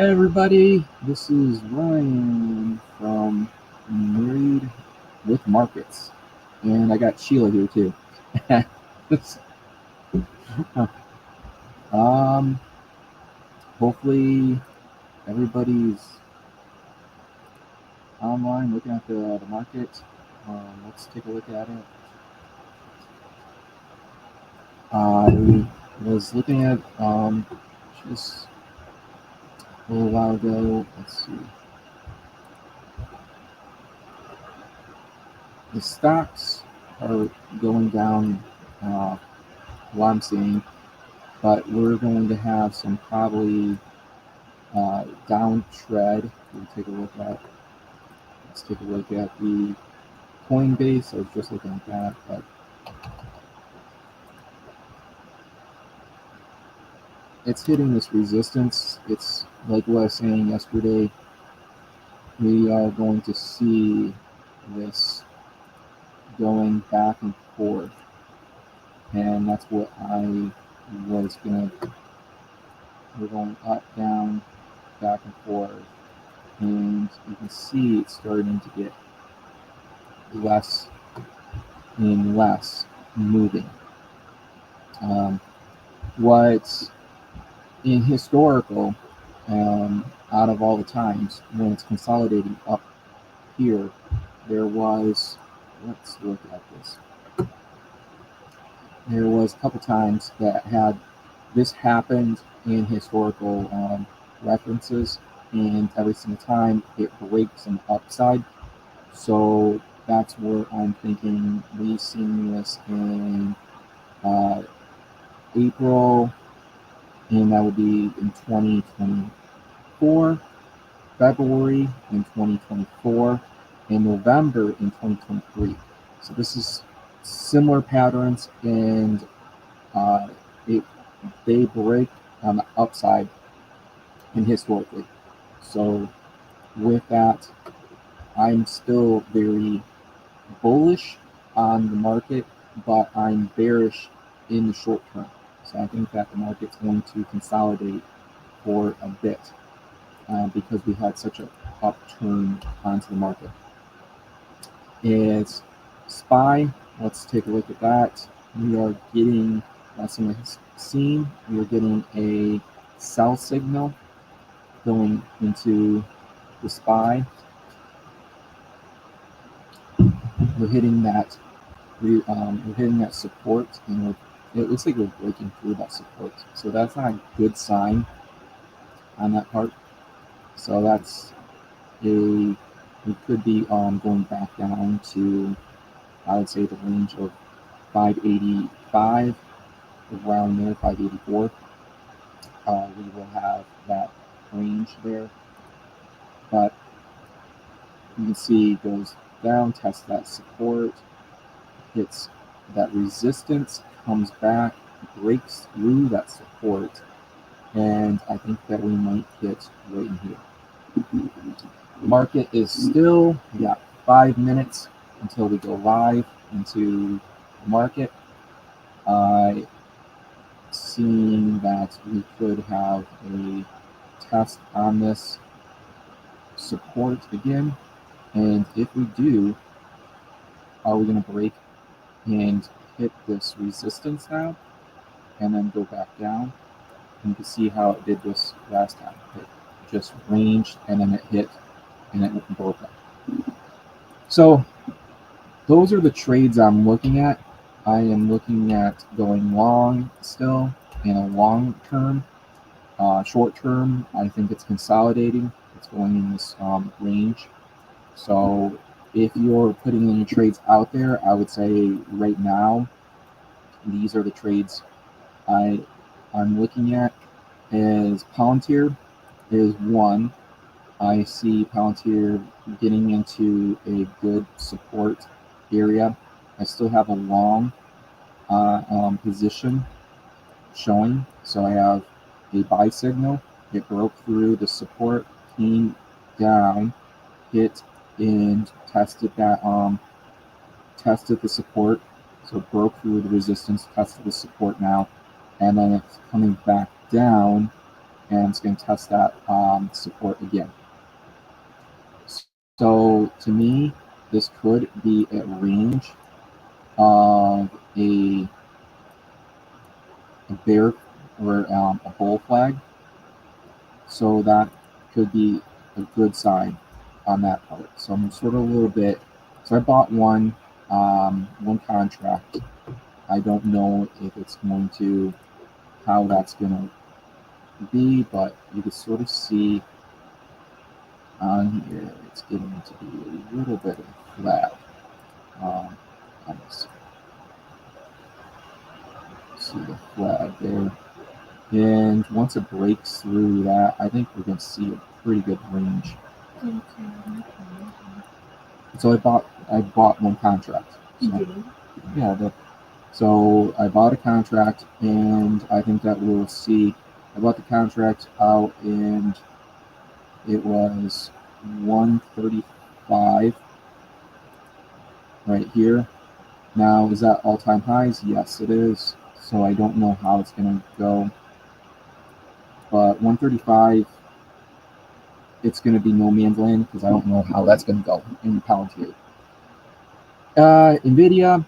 Hey everybody, this is Ryan from Married with Markets, and I got Sheila here too. um, Hopefully everybody's online looking at the market. Let's take a look at it. I was looking at just a little while ago. Let's see, the stocks are going down. What I'm seeing, but we're going to have some probably down tread. We'll take a look at. Let's take a look at the Coinbase. I was just looking at that, but it's hitting this resistance. It's like what I was saying yesterday. We are going to see this going back and forth, and that's what I was gonna. We're going up, down, back and forth, and you can see it's starting to get less and less moving. Um, what in historical, out of all the times when it's consolidating up here, there was, let's look at this. There was a couple times that had this happened in historical references, and every single time it breaks an upside. So that's where I'm thinking we've seen this in uh, April, and that would be in 2024, February in 2024, and November in 2023. So this is similar patterns, and uh, it, they break on the upside and historically. So with that, I'm still very bullish on the market, but I'm bearish in the short term. So I think that the market's going to consolidate for a bit because we had such an upturn onto the market. It's SPY. Let's take a look at that. We are getting, as someone has seen, we are getting a sell signal going into the SPY. We're hitting that. We're hitting that support, and it looks like we're breaking through that support. So that's not a good sign on that part. So that's we could be going back down to, I would say, the range of 585, around there, 584. We will have that range there, but you can see it goes down, tests that support, hits that resistance, comes back, breaks through that support, and I think that we might hit right in here. The market is still, we got 5 minutes until we go live into the market. I seeing that we could have a test on this support again, and if we do, are we going to break and hit this resistance now and then go back down? And you can see how it did this last time. It just ranged and then it hit and it broke up. So those are the trades I'm looking at. I am looking at going long still in a long term. Short term, I think it's consolidating. It's going in this range. So if you're putting any trades out there, I would say right now, these are the trades I'm looking at. Is Palantir is one. I see Palantir getting into a good support area. I still have a long position showing, so I have a buy signal. It broke through the support, came down, hit and tested that tested the support, so it broke through the resistance, tested the support now, and then it's coming back down and it's going to test that support again. So to me, this could be a range of a bear or a bull flag. So that could be a good sign on that part. So I'm sort of a little bit. So I bought one contract. I don't know if it's going to how that's going to be, but you can sort of see on here it's getting to be a little bit flat. Let's see the flag there. And once it breaks through that, I think we're going to see a pretty good range. So I bought one contract. So, yeah, so I bought a contract, and I think that we'll see. I bought the contract out, and it was 135 right here. Now, is that all-time highs? Yes, it is. So I don't know how it's going to go. But 135, it's going to be no man's land because I don't know how that's going to go in Palantir. NVIDIA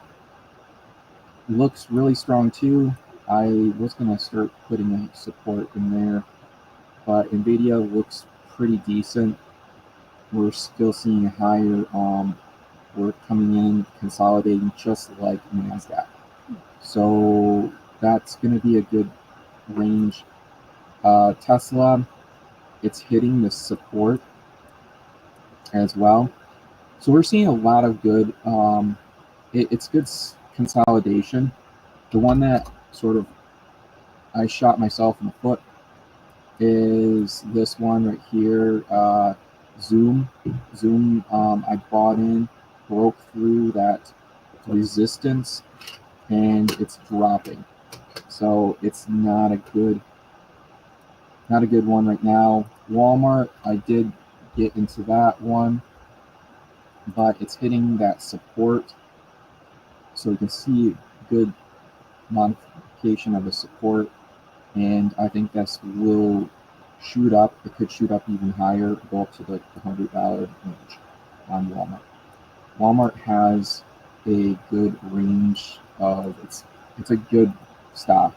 looks really strong too. I was going to start putting a support in there, but NVIDIA looks pretty decent. We're still seeing a higher, we're coming in, consolidating just like NASDAQ. So that's going to be a good range. Tesla, it's hitting the support as well. So we're seeing a lot of good, it's good consolidation. The one that sort of I shot myself in the foot is this one right here, Zoom. I bought in, broke through that resistance, and it's dropping. So it's not a good one right now. Walmart, I did get into that one, but it's hitting that support. So you can see good modification of the support, and I think this will shoot up. It could shoot up even higher, go up to the $100 range on Walmart. Walmart has a good range of it's a good stock,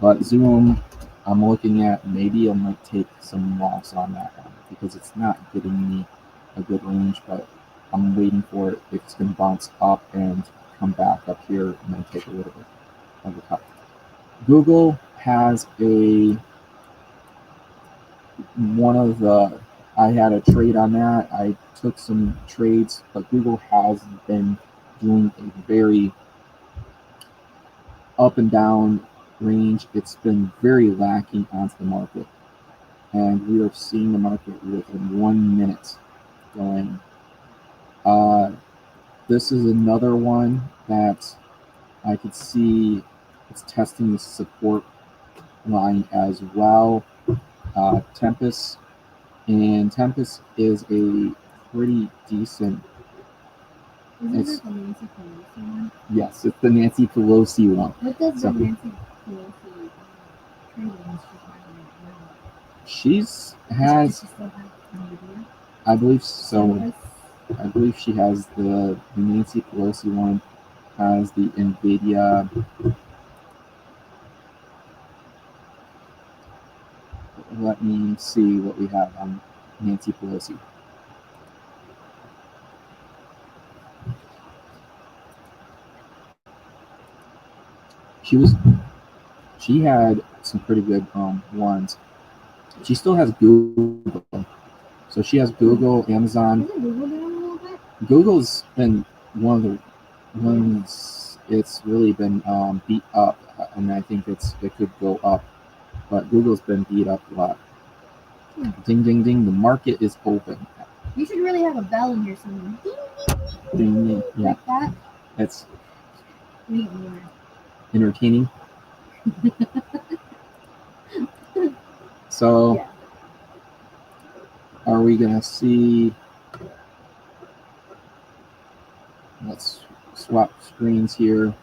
but Zoom, I'm looking at maybe I might take some loss on that one because it's not giving me a good range, but I'm waiting for it if it's going to bounce up and come back up here and then take a little bit of a cut. Google has I had a trade on that. I took some trades, but Google has been doing a very up and down range. It's been very lacking onto the market, and we are seeing the market within 1 minute going. This is another one that I could see it's testing the support line as well. Tempest, and Tempest is a pretty decent. Is it the Nancy Pelosi one? Yes, it's the Nancy Pelosi one. What does the Nancy Pelosi trading she's having right now? She's Does she still have NVIDIA? I believe so. Tempest? I believe she has the Nancy Pelosi one, has the NVIDIA. Let me see what we have on Nancy Pelosi. She had some pretty good ones. She still has Google. So she has Google, Amazon. Isn't Google doing a little bit? Google's been one of the ones it's really been beat up, and I think it could go up. But Google's been beat up a lot. Ding, ding, ding. The market is open. You should really have a bell in here somewhere. Ding, ding, ding, Ding, ding. Yeah. Like that. It's We need more. entertaining. So, Yeah. are we going to see... Let's swap screens here.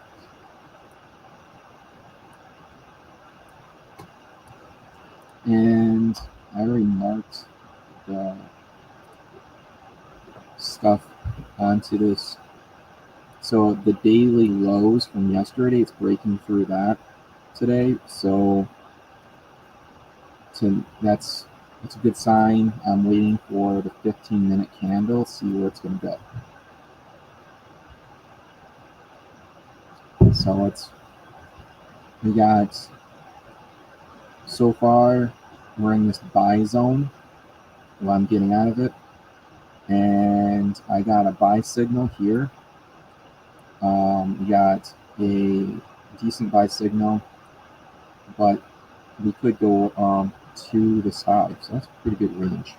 And I already marked the stuff onto this. So the daily lows from yesterday, it's breaking through that today. So that's a good sign. I'm waiting for the 15-minute candle, see where it's going to go. So we got, so far, we're in this buy zone, what I'm getting out of it. And I got a buy signal here. We got a decent buy signal, but we could go to the side. So that's a pretty good range.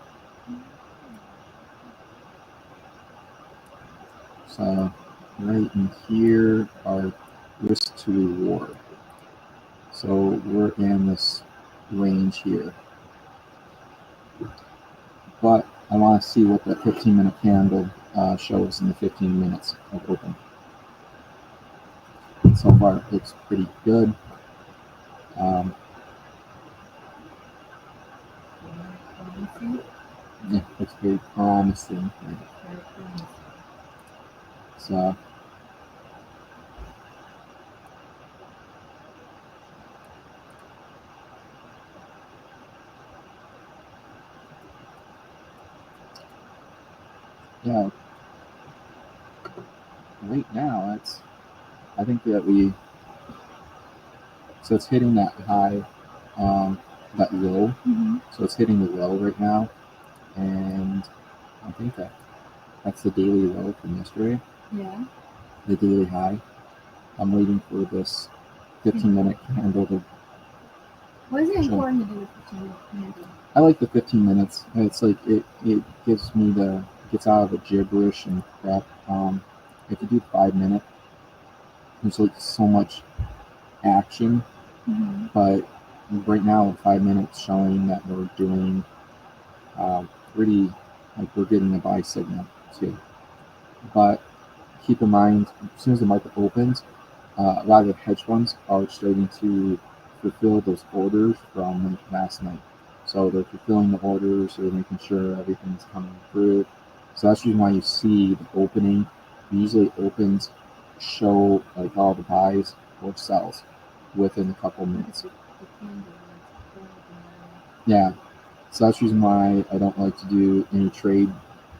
So right in here are risk to reward. So we're in this range here. But I want to see what the 15-minute candle shows in the 15 minutes of open. So far it looks pretty good. Yeah, looks very promising. So yeah, right now I think that so it's hitting that high, that low. Mm-hmm. So it's hitting the low right now, and I think that's the daily low from yesterday. Yeah. The daily high. I'm waiting for this 15-minute candle to. Why is it important to do a 15-minute candle? I like the 15 minutes. It's like it gets out of the gibberish and crap. If you do 5 minute, there's like so much action. Mm-hmm. But right now, 5 minutes showing that we're doing pretty, like we're getting a buy signal too. But keep in mind, as soon as the market opens, a lot of the hedge funds are starting to fulfill those orders from last night. So they're fulfilling the orders, they're making sure everything's coming through. So that's the reason why you see the opening usually opens show like all the buys or sells within a couple minutes. Yeah. So that's the reason why I don't like to do any trade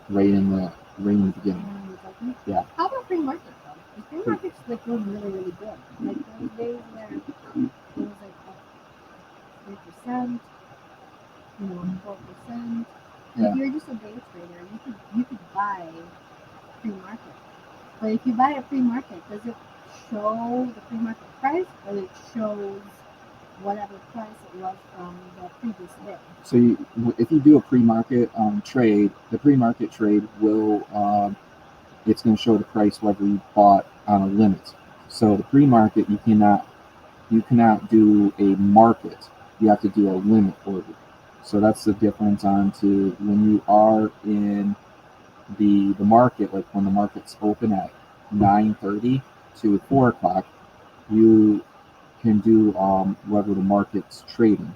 right in the beginning. Yeah. How about free market though? The free market's like doing really, really good. Like those days where it was like up 3%, 4%. Yeah. If you're just a day trader, you could buy free market. But if you buy a free market, does it show the free market price or it shows whatever price it was from the previous day? So if you do a pre-market trade, the pre-market trade will it's going to show the price whether you bought on a limit. So the pre-market you cannot do a market. You have to do a limit order. So that's the difference on to when you are in the market, like when the market's open at 9:30 to 4 o'clock, you can do whether the market's trading.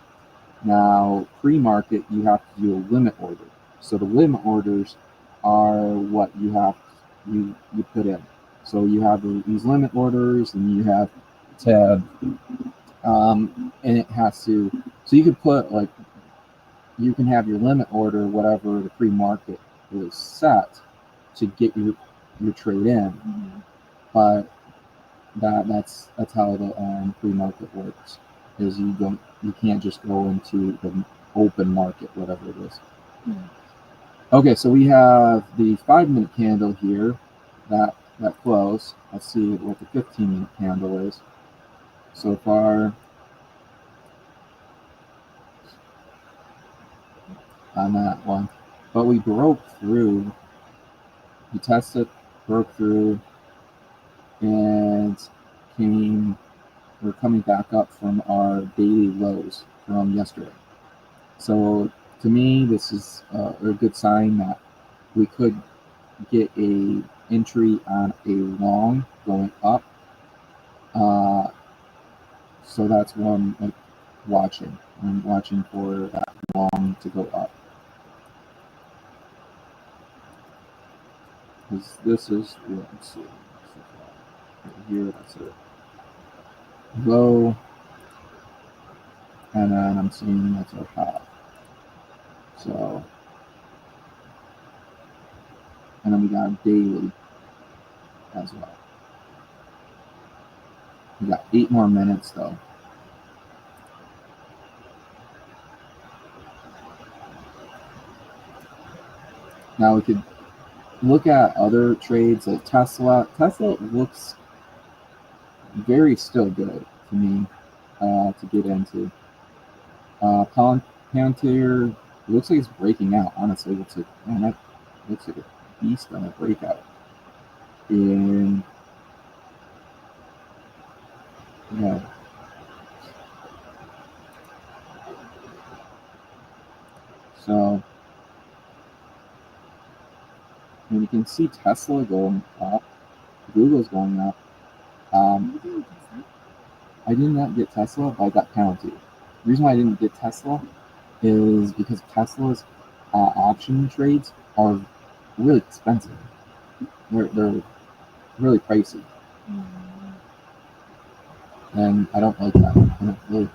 Now, pre-market, you have to do a limit order. So the limit orders are what you put in. So you have these limit orders, and you have to, and it has to. So you could put like you can have your limit order, whatever the pre-market is set to get your trade in, Mm-hmm. but that's how the pre-market works. Is you can't just go into the open market, whatever it is. Mm-hmm. Okay, so we have the 5 minute candle here that close. Let's see what the 15-minute candle is so far on that one. But we broke through. We tested, broke through, and we're coming back up from our daily lows from yesterday. So to me, this is a good sign that we could get a entry on a long going up. So that's what I'm like watching. I'm watching for that long to go up. Because this is, let's see, right here, that's it. Low, and then I'm seeing that's our high. So, and then we got daily as well. We got 8 more minutes though. Now we could look at other trades like Tesla. Tesla looks very still good to me to get into. Palantir looks like it's breaking out. Honestly, it looks like, man, that looks like a beast on a breakout. And yeah, so and you can see Tesla going up, Google's going up. I did not get Tesla, but I got Palantir. The reason why I didn't get Tesla is because Tesla's option trades are really expensive. They're really pricey, and I don't like that. I don't really.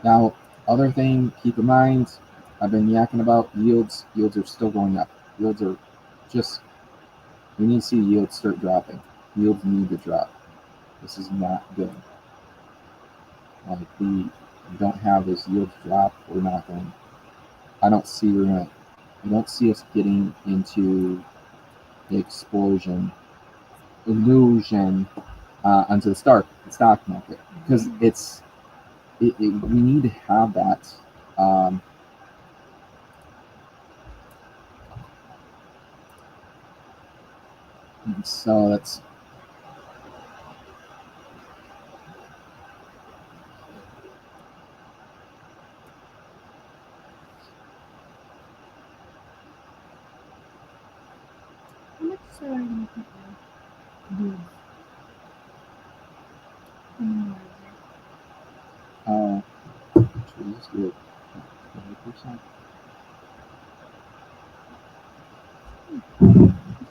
Now, other thing, keep in mind, I've been yakking about yields. Yields are still going up. Yields are just, we need to see yields start dropping. Yields need to drop. This is not good. Like we don't have those yields drop. We're not going. I don't see I don't see us getting into the explosion, illusion onto the stock market because we need to have that. Um, so that's How much are you put in? is good. 20%.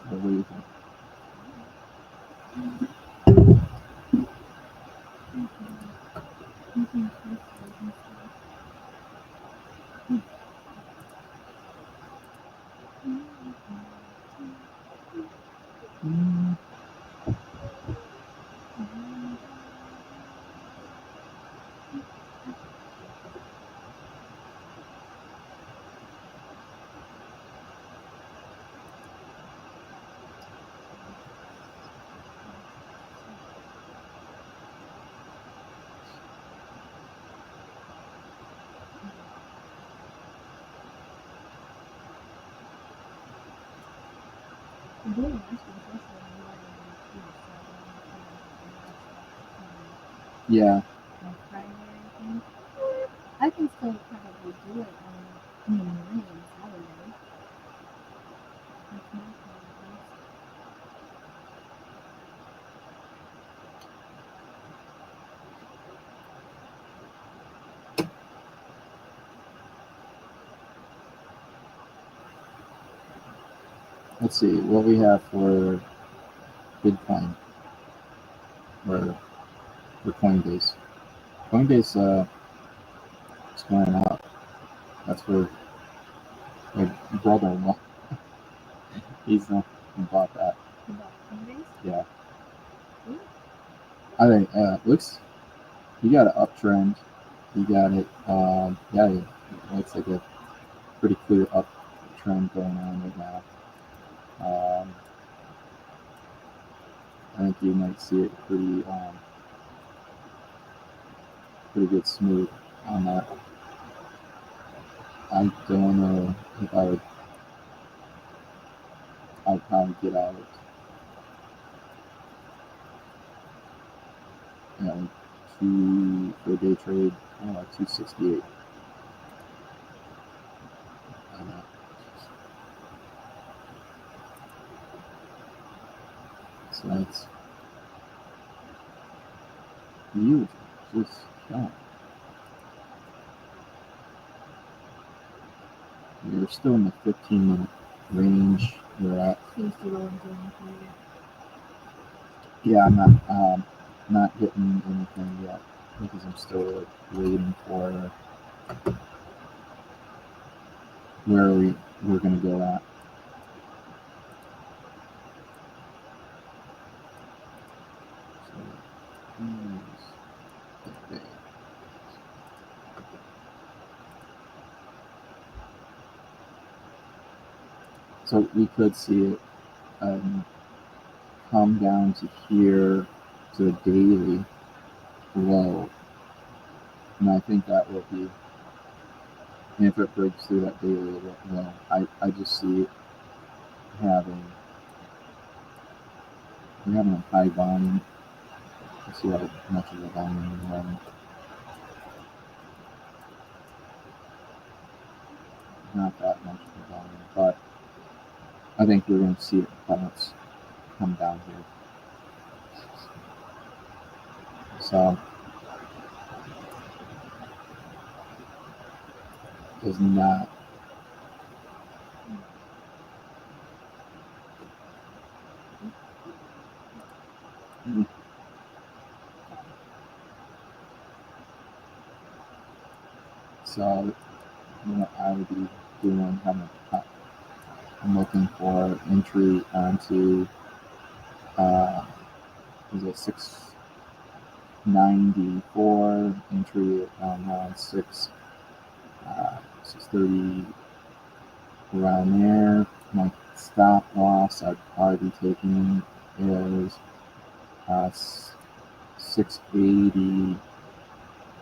What do you think? Yeah. I can still probably do it in the morning on Saturday. That's my plan. Let's see what we have for Bitcoin or for Coinbase. Coinbase is going up. That's where my brother-in-law he's the who bought that. Yeah. I think looks he got an uptrend. He got it. Yeah, it looks like a pretty clear uptrend going on right now. I think you might see it pretty good smooth on that. I don't know if I'd probably get out of it. You know, two for a day trade, 268. So that's huge. just chilling. You're still in the 15-minute range. You're at. Seems to go into anything. Yeah, I'm not getting anything yet because I'm still waiting for where we're gonna go at. So, okay. So we could see it come down to here to a daily low, and I think that will be. And if it breaks through that daily low, I just see it having we're having a high volume. Let's see how much of a volume we're having. Not that much of a volume, but I think we're going to see it bounce, come down here. So does not. So what I would be doing, I'm looking for entry onto is it 694 entry around 630 around there. My stop loss I'd probably be taking is 680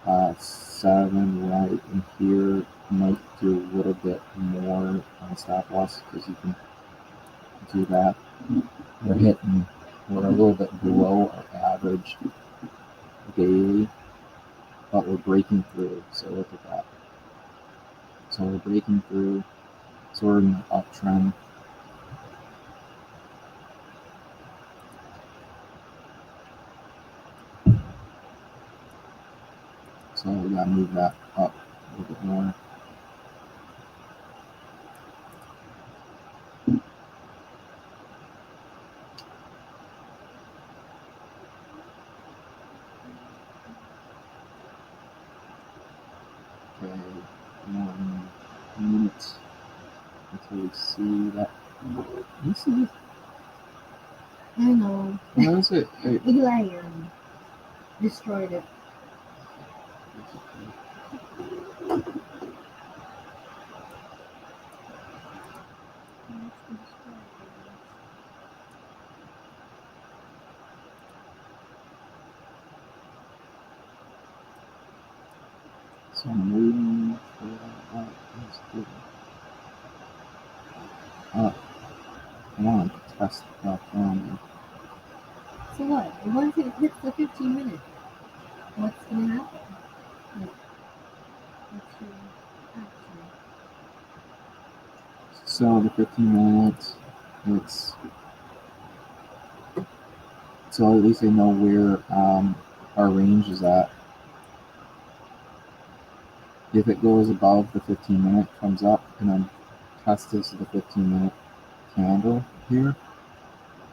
right in here. Might do a little bit more on stop loss because you can do that. We're a little bit below our average daily, but we're breaking through. So look at that. So we're breaking through. So we're in the uptrend. So we gotta move that up a little bit more. Okay, 1 minute until we see that. You see this? I know. What is it? Eli destroyed it. So I'm waiting for that. Let's do it. I want to test that down. So what? Once it hits the 15-minute, what's going to happen? Like, what's your action? So the 15 minutes, it's so at least I know where our range is at. If it goes above the 15-minute, comes up and then tests this at the 15-minute candle here,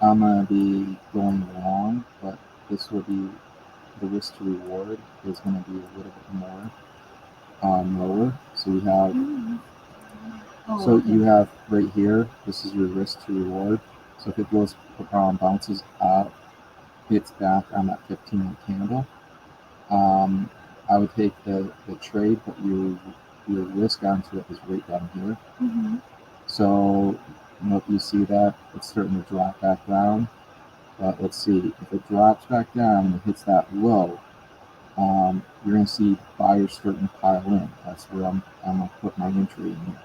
I'm gonna be going long, but this will be the risk to reward is gonna be a little bit more lower. So you have you have right here. This is your risk to reward. So if it goes bounces up, hits back on that 15-minute candle, I would take the trade, but your risk onto it is right down here. Mm-hmm. So you see that it's starting to drop back down. But let's see, if it drops back down and it hits that low, you're going to see buyers starting to pile in. That's where I'm going to put my entry in here.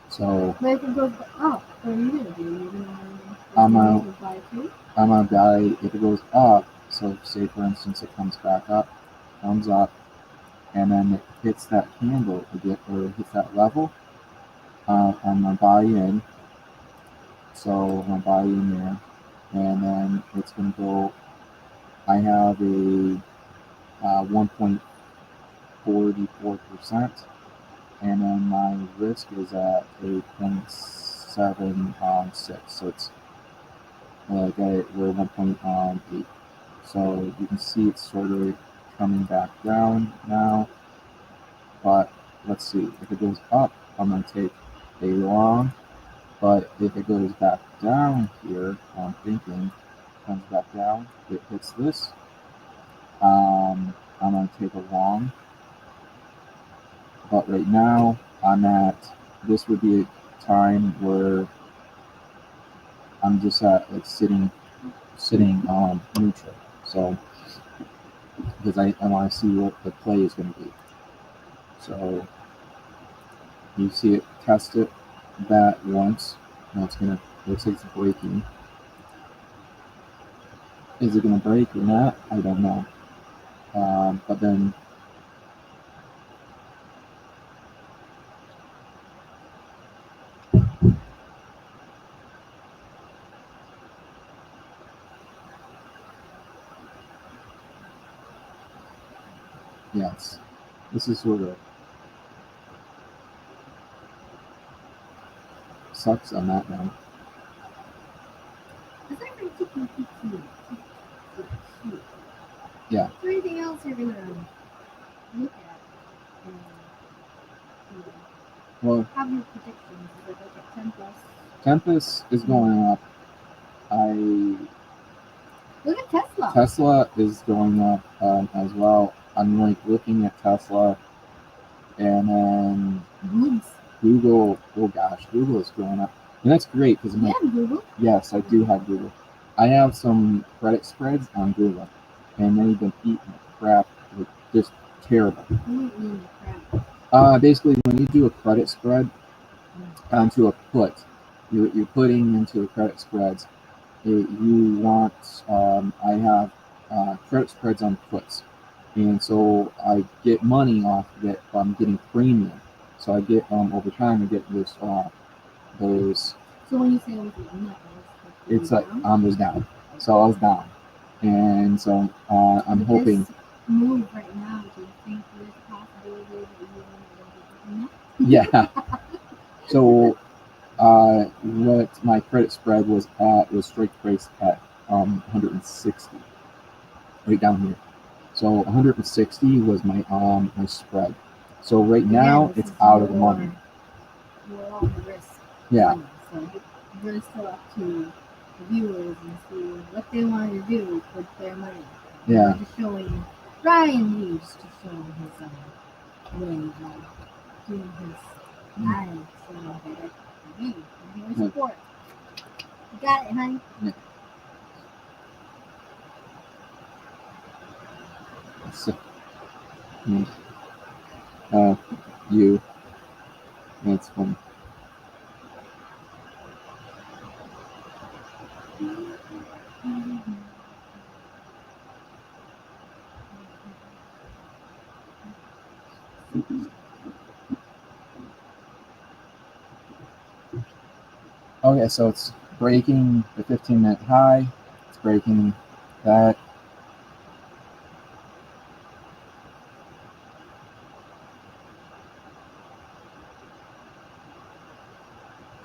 So, but if it goes up, what are you going to do? You're going to buy too? I'm going to buy if it goes up. So, say for instance, it comes back up, comes up, and then it hits that candle or hits that level. I'm going to buy in. So, I'm going to buy in there, and then it's going to go. I have a 1.44%, and then my risk is at 8.76. So it's we're 1.8. So you can see it's sort of coming back down now. But let's see, if it goes up, I'm going to take a long. But if it goes back down here, I'm thinking, comes back down, it hits this, I'm going to take a long. But right now, this would be a time where I'm just at like sitting neutral. So, because I want to see what the play is going to be. So, you see it, test it that once. Now looks like it's breaking. Is it going to break or not? I don't know. But then yes, this is sort of sucks on that note. Is that from TQQQ? Yeah. Is there anything else you're gonna look at and Well, have your predictions? Is it like a 10 plus? Tempest is going up. Look at Tesla. Tesla is going up as well. I'm like looking at Tesla, and then Google. Oh gosh, Google is going up, and that's great because I'm like, Google. Yes, I do have Google. I have some credit spreads on Google, and they've been eating crap, like just terrible. Crap. Basically, when you do a credit spread onto a put, you're putting into the credit spreads. You want I have credit spreads on puts, and so I get money off of it. I'm getting premium, so I get over time I get those. So when you say nothing, it's like I was down, so I was down, and so I'm hoping. This move right now, do you think there's a possibility that you want to Yeah. So what my credit spread was strike price at 160, right down here. So 160 was my spread. So right now it's out of the money. We're all the risk. Yeah. So we're still up to the viewers and see what they want to do with their money. Yeah. We're just showing Ryan needs to show his way of doing his live. So they're like, hey, I'm here to support. You got it, honey. Yeah. So, you. That's funny. Okay, so it's breaking the 15-minute high. It's breaking that.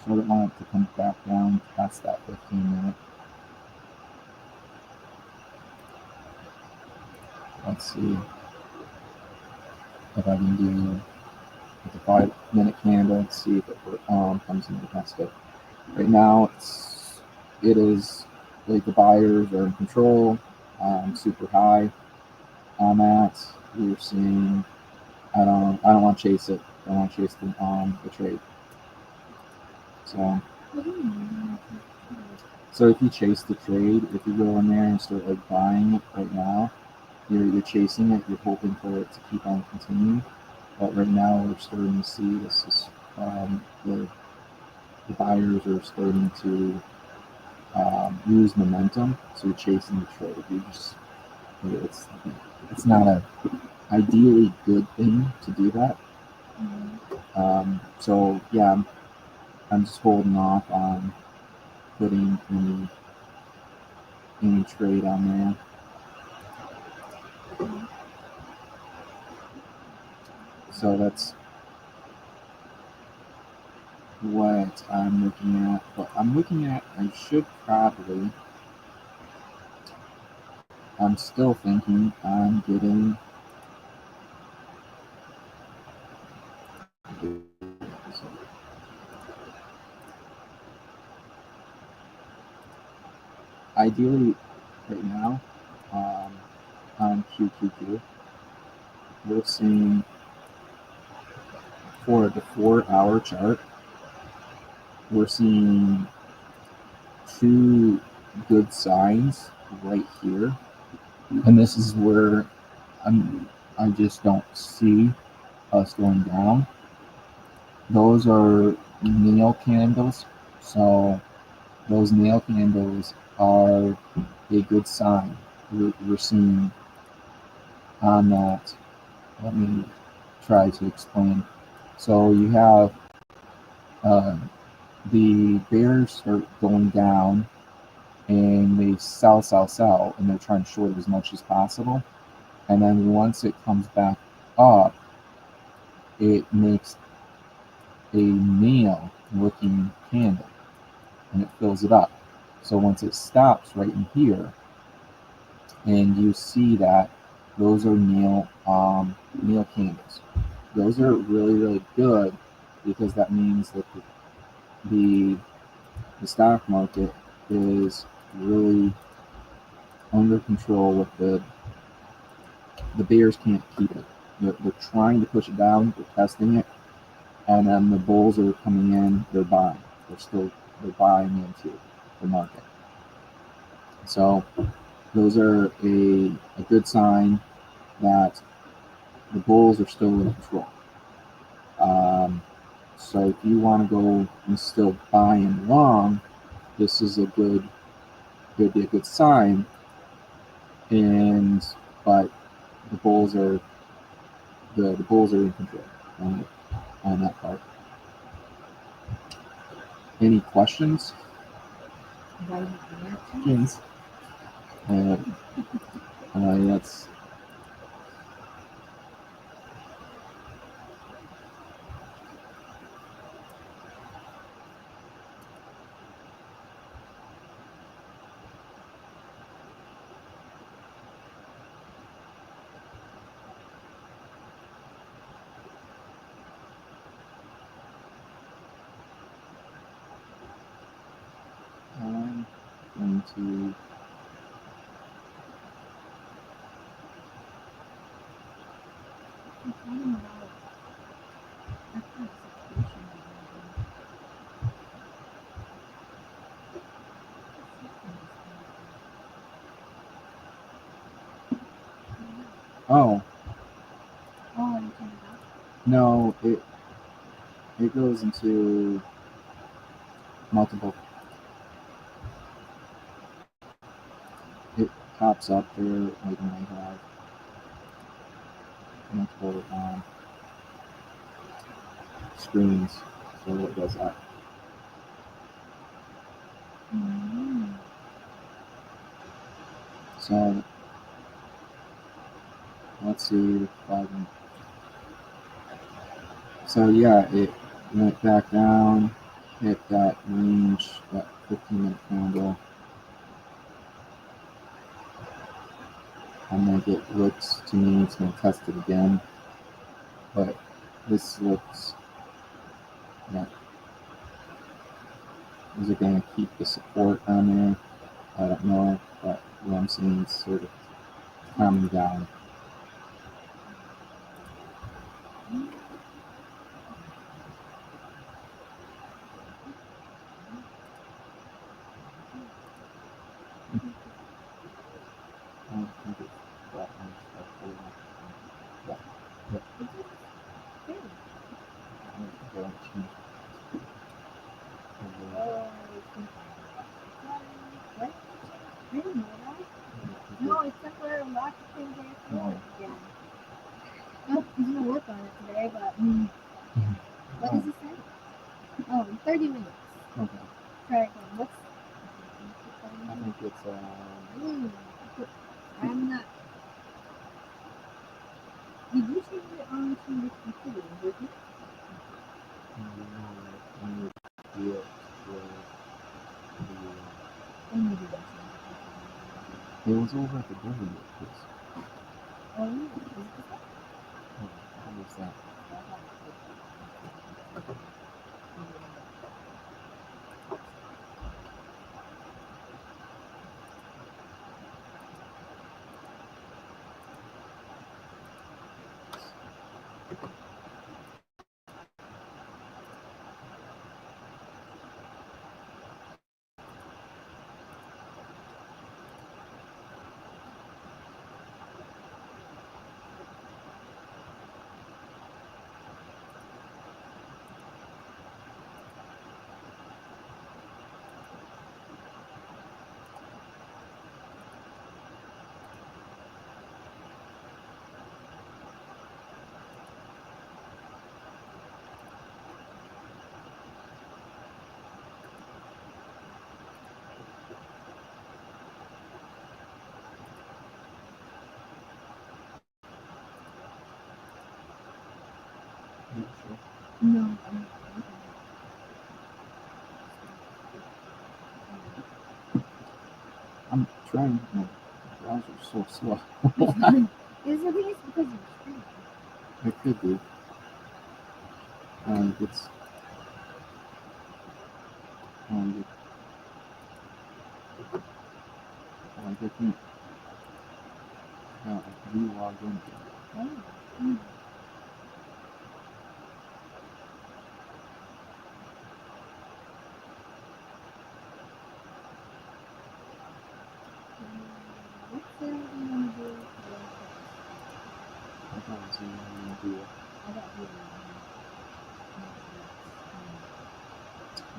Sort of want it to come back down past that 15-minute. Let's see if I can do with the 5-minute candle. Let's see if it comes in past it. Right now, it is like the buyers are in control, super high on that. We're seeing. I don't want to chase it. I don't want to chase the trade. So if you chase the trade, if you go in there and start like buying it right now, you're chasing it. You're hoping for it to keep on continuing. But right now, we're starting to see this is the buyers are starting to lose momentum. So you're chasing the trade. It's not a ideally good thing to do that. So yeah, I'm just holding off on putting any trade on there. So that's what I'm looking at. But I'm looking at, I should probably, I'm still thinking on getting ideally right now um, on QQQ, we're seeing for the 4 hour chart, we're seeing two good signs right here. And this is where I just don't see us going down. Those are nail candles. So those nail candles are a good sign. We're seeing on that. Let me try to explain. So you have uh, the bears start going down and they sell, and they're trying to short as much as possible. And then once it comes back up, it makes a nail looking candle and it fills it up. So once it stops right in here, and you see that those are nail candles. Those are really good because that means that the the stock market is really under control with the bears can't keep it. They're trying to push it down, they're testing it, and then the bulls are coming in, they're buying. They're buying into the market. So those are a good sign that the bulls are still in control. Um, so if you want to go and still buy and long, this is a could be a good sign. And but the bulls are the bulls are in control on that part. Any questions? Yes. Uh, that's going to. Oh no, it goes into multiple. It pops up there like when I have multiple screens, so it does that. So let's see. So yeah, it went back down, hit that range, that 15-minute candle, and like it looks to me, it's going to test it again. But this looks like, is it going to keep the support on there? I don't know, but what I'm seeing is sort of calming down. I don't think it's that much stuff going on. Yeah. I don't change No, except for a lot of things I have to work again. Oh, I'm gonna work on it today, but what does it say? Oh, 30 minutes. Okay. Try again. What's I think it's I'm not. Did you change it on to your computer? Did you? No, I need to do it for Or maybe you changed it. the. It was over at the government place. Oh, really? Is it this one? Oh, what was that? I thought it was Not sure. No, I'm not. I'm trying. My browser's so slow. Is it because of your screen? It could be. It's like I can't. Re-log in again. Oh. Mm. What cell do you want to do for I thought it was going to do it. I got here.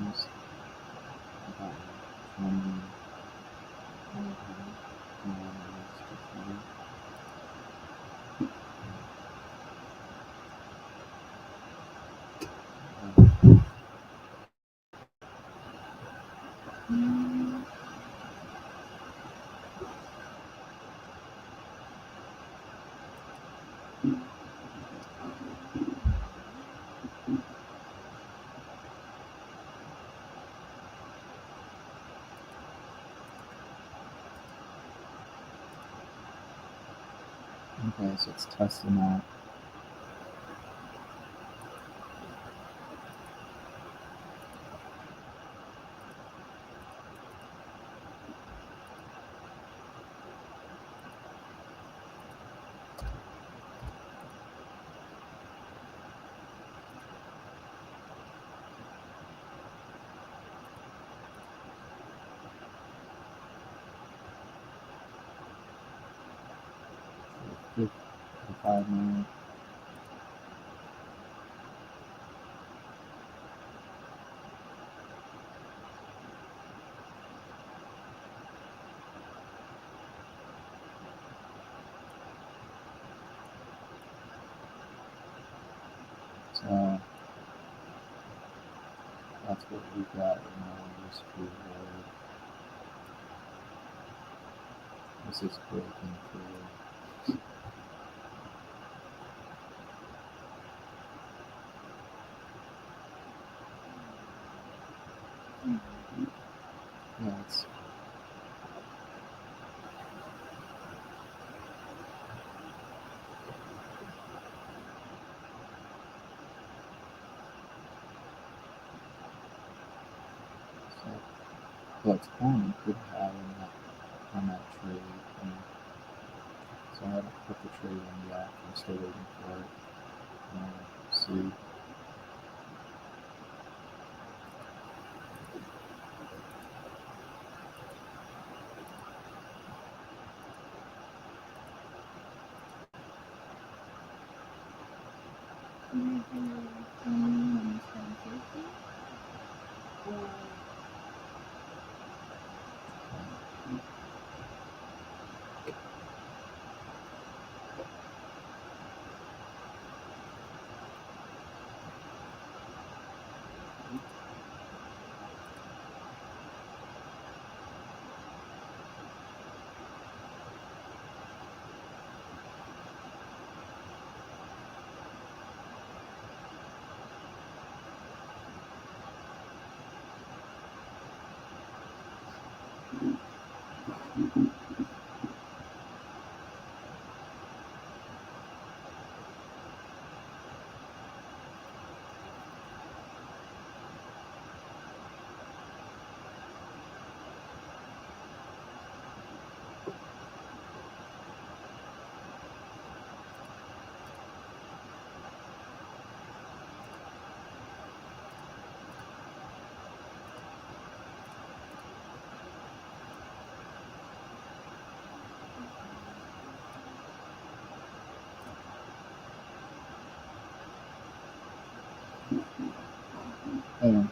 Yes. About 20. Okay, so it's testing out. For 5 minutes. So that's what we got in our screen board. This is breaking through. Yeah, it's so what's on could have on that trade. So I had to put the trade in yet. I'm still waiting for it. See. And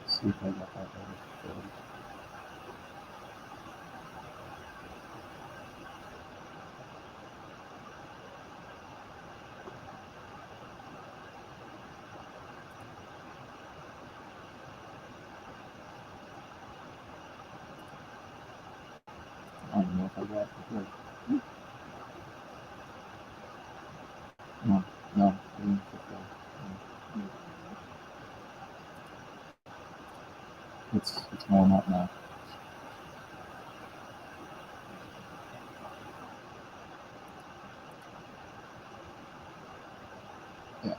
see if I got that right. I don't know if I got it right. No, no, I didn't click that. It's going up now. Yeah.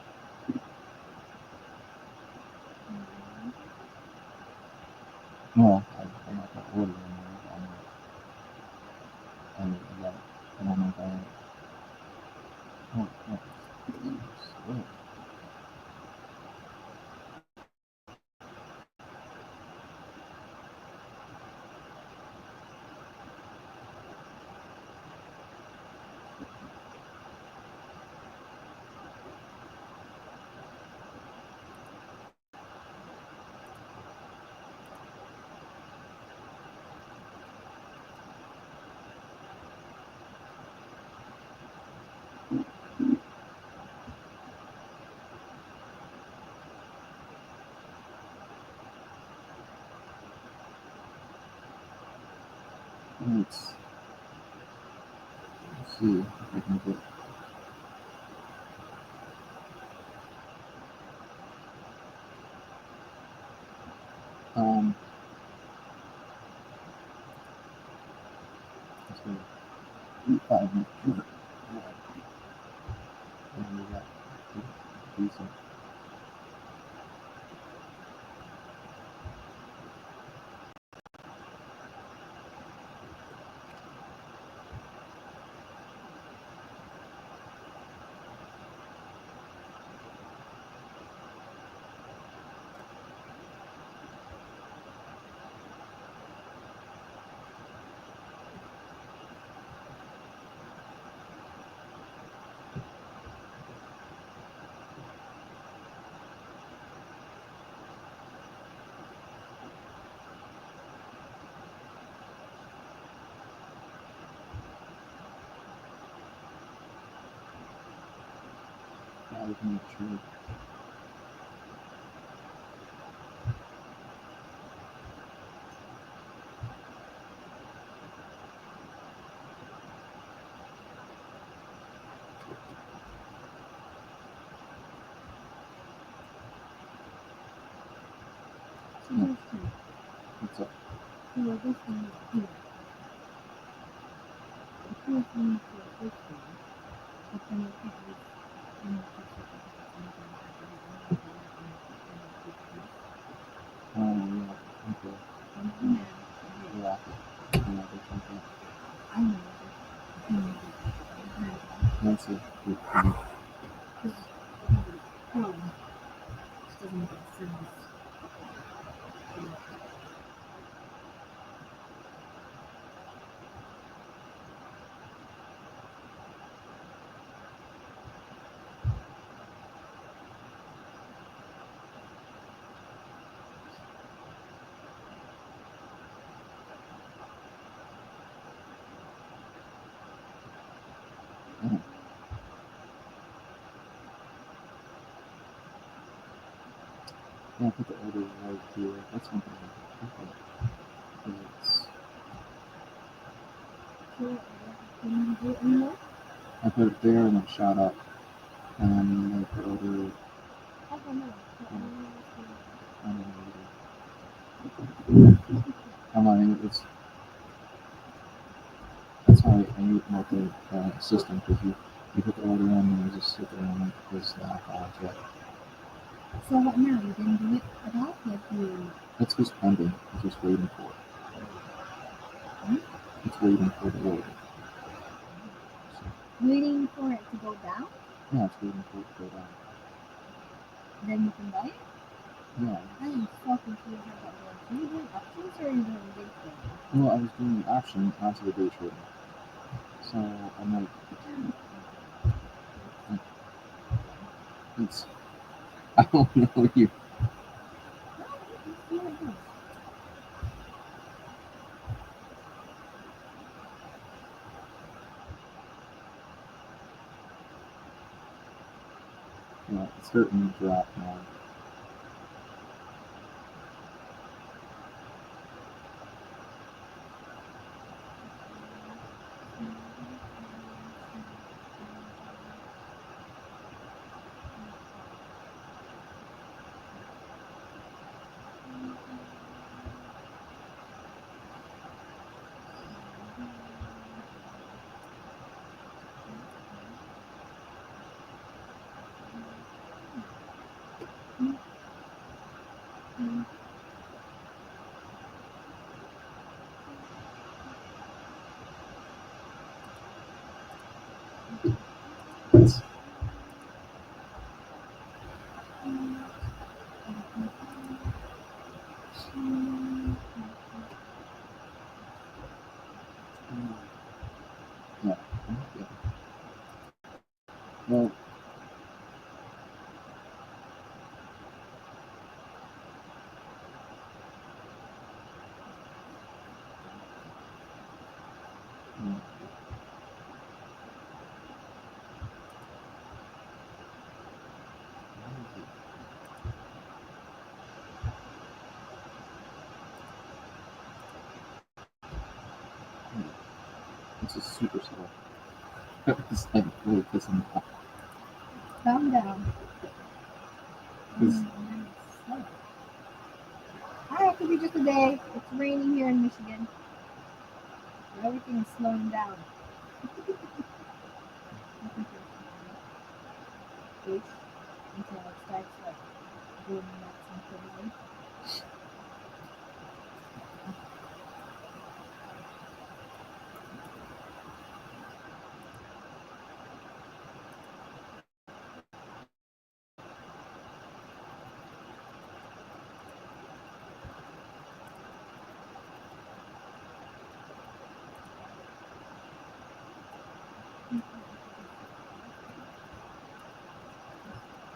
No, I'm not that order anymore. I got it. I don't know if I have it. Oh, no. Slow. Let's see if I can get. Um, let's see. 5 minutes. And we got decent. Now we can make sure. Suggestion. What's up? So this one here. The first one is your first one, but then it has Oh, yeah. Okay. Yeah. Yeah, that's okay. I know That's it. Good. because doesn't make sense. Oh, yeah, put the order right here. That's one thing. Okay. Because it's So can you do it anymore? I put it there and it shot up. And then I put other, I don't know. I don't know. I'm not, that's why I use multi system because you put the order in and you just sit there and it goes off on it. So what now? You didn't do it at all? Like you It's just pending. It's just waiting for it. hmm? It's waiting for the order. So, Waiting for it to go down? yeah, it's waiting for it to go down. Then you can buy it? Yeah. I am so confused how that works. Are you doing options or are you doing day trading? Well, I was doing the option onto the day trading. So I'm like, it's, I don't know you. No, let's see how it goes. Yeah, it's starting to drop now. It's, yeah, yeah. Well, yeah, it's just super slow. It's like really pissing me off. Calm down. Because So, hi, it could be just a day. It's raining here in Michigan. Everything is slowing down. Ish, until it starts like going nuts and crazy.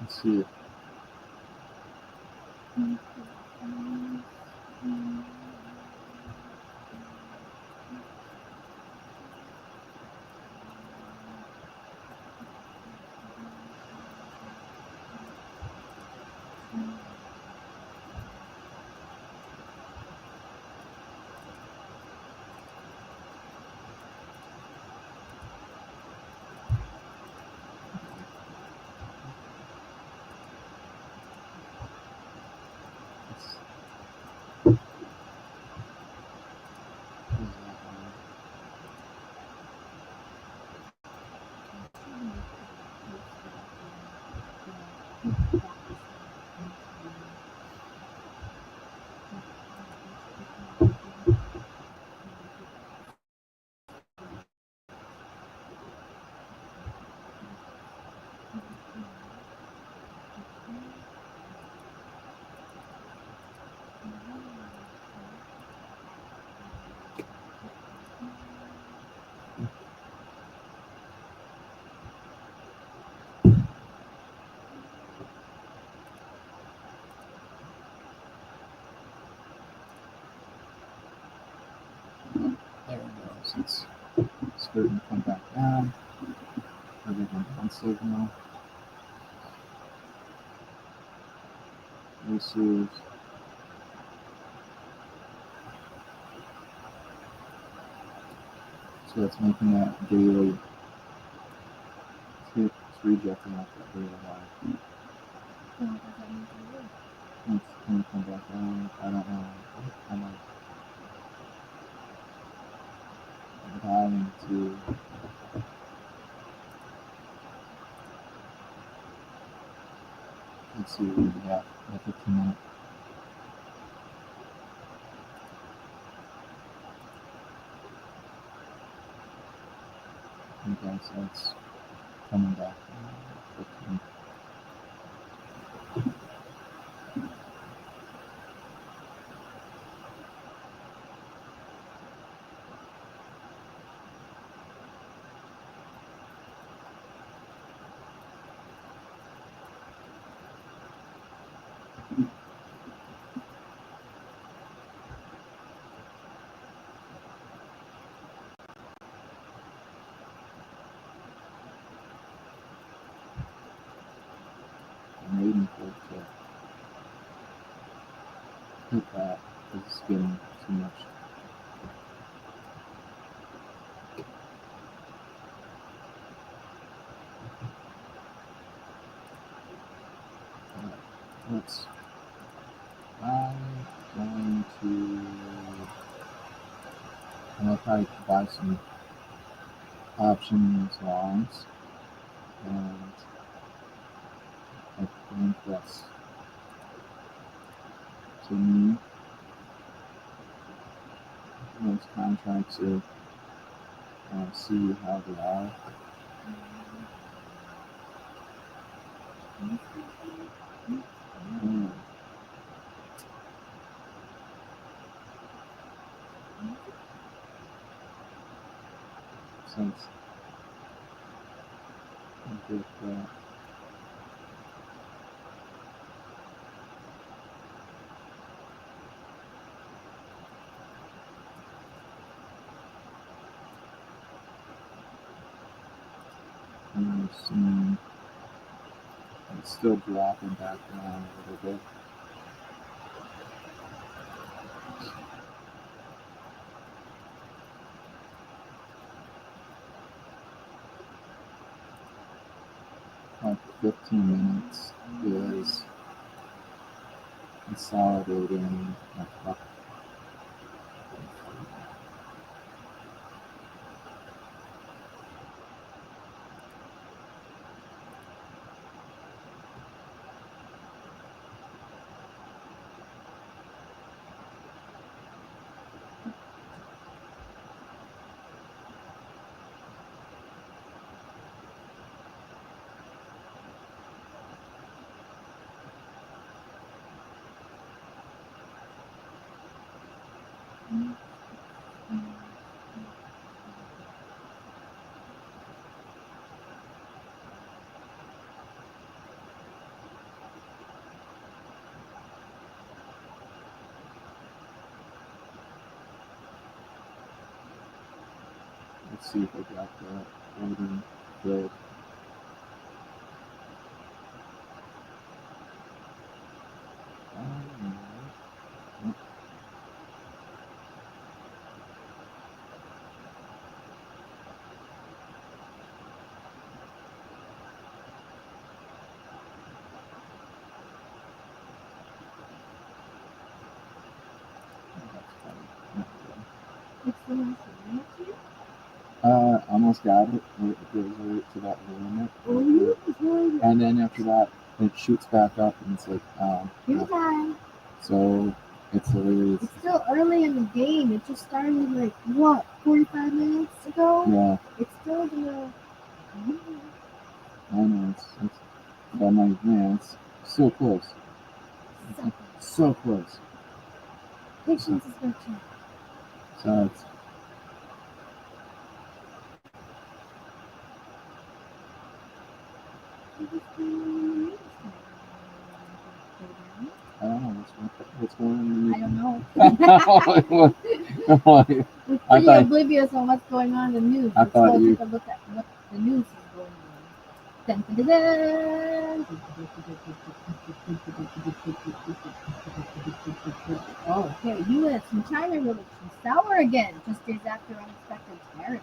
let's see. It's, there it goes. It's starting to come back down. Everything on signal. This is So it's making that daily, it's rejecting off that daily high. So what does that mean for you? It's going to come back down. I don't know. I'm like dying to. Let's see what we got. 15 minutes. Okay, so it's coming back. 15. I'm waiting for it to hit that because it's getting too much. Let's. I'm going to. I'm gonna probably buy some options longs, and I think that's to me. Those contracts are see how they are. Mm. Since I get I'm seeing it's still dropping back down a little bit. Like 15 minutes is consolidating. Let's see if I got that order filled. It's the last one. Almost got it. It goes right to that limit. Oh, And then after that, it shoots back up, and it's like, your time. so it's hilarious. It's still early in the game. It just started like what, 45 minutes ago? Yeah, It's still gonna. I know. But I'm like, man, it's so close. So, So close. patience is virtue. So it's. I don't know what's going on. I don't know. We're We're I pretty thought- oblivious on what's going on in the news. I Let's thought go you- take a look at what the news is going on. Dun, dun, dun, dun. Oh, okay. U.S. and China relations sour again, just days after unexpected tariff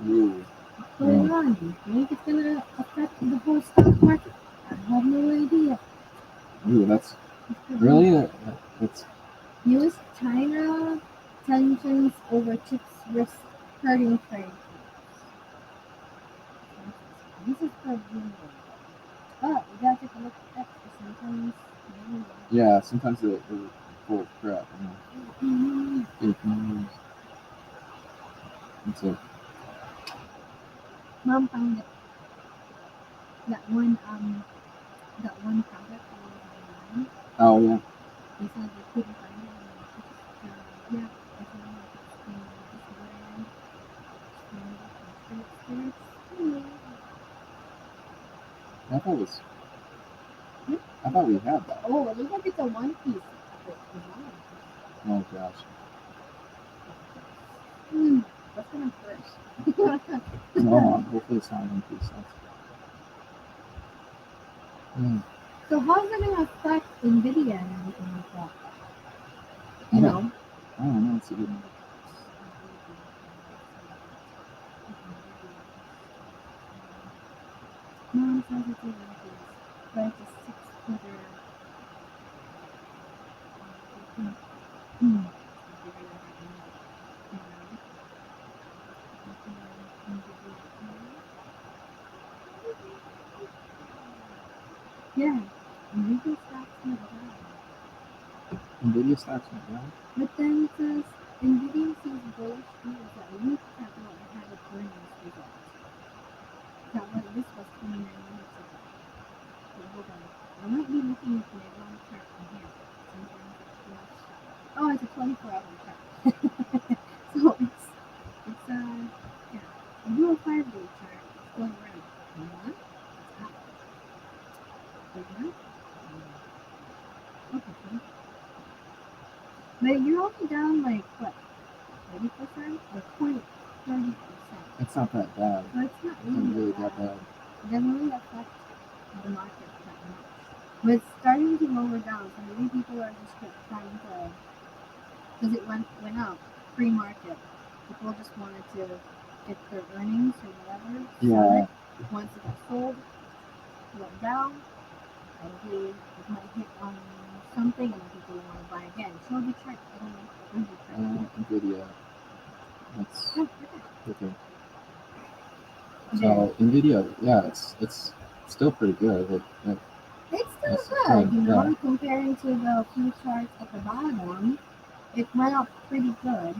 news. Ooh. What's going on? Do you think it's gonna affect the whole stock market? I have no idea. Ooh, that's really that's U.S. China tensions over chips risk hurting trade. This is for Bloomberg. Oh, we gotta take a look at that. Sometimes. yeah. Sometimes they're full of crap. Fake news. It's a Mom found it. That one product that was online. oh yeah. They said they couldn't find it. And yeah, I found it. It's this brand. I thought it was. I thought we had that. Oh, it looks like it's a one piece. Oh gosh. That's gonna hurt. No, hopefully it's not one piece. So how's it gonna affect Nvidia and everything like that? I You don't, know? I don't know. It's a good. Mom says it's a one piece, but it's a 6-footer. Yeah, Nvidia stocks went down. Nvidia stocks went down. But then it says Nvidia sees bullish news that weak capital ahead of earnings results. That was this was 29 minutes ago. But hold on. I might be looking at my wrong chart from here. Sometimes it feels oh, it's a 24-hour chart. So it's yeah. I do a 5-day chart. It's going around. One, it's up. Big one. Okay. But you're only down like what? 30% or 30%. It's not that bad. So it's not It's not really that that bad. It doesn't really affect the market that much. But it's starting to lower down, so maybe people are just trying to, because it went up pre-market. People just wanted to get their earnings or whatever, sell Yeah. it. Once it got sold, it went down. Probably it might hit on something, and then people want to buy again. Show the chart. I don't know. Where's the chart? Nvidia. That's Oh, okay. there. So Nvidia, yeah, it's still pretty good. It's still It's good, you know, yeah. comparing to the few charts at the bottom. It went up pretty good.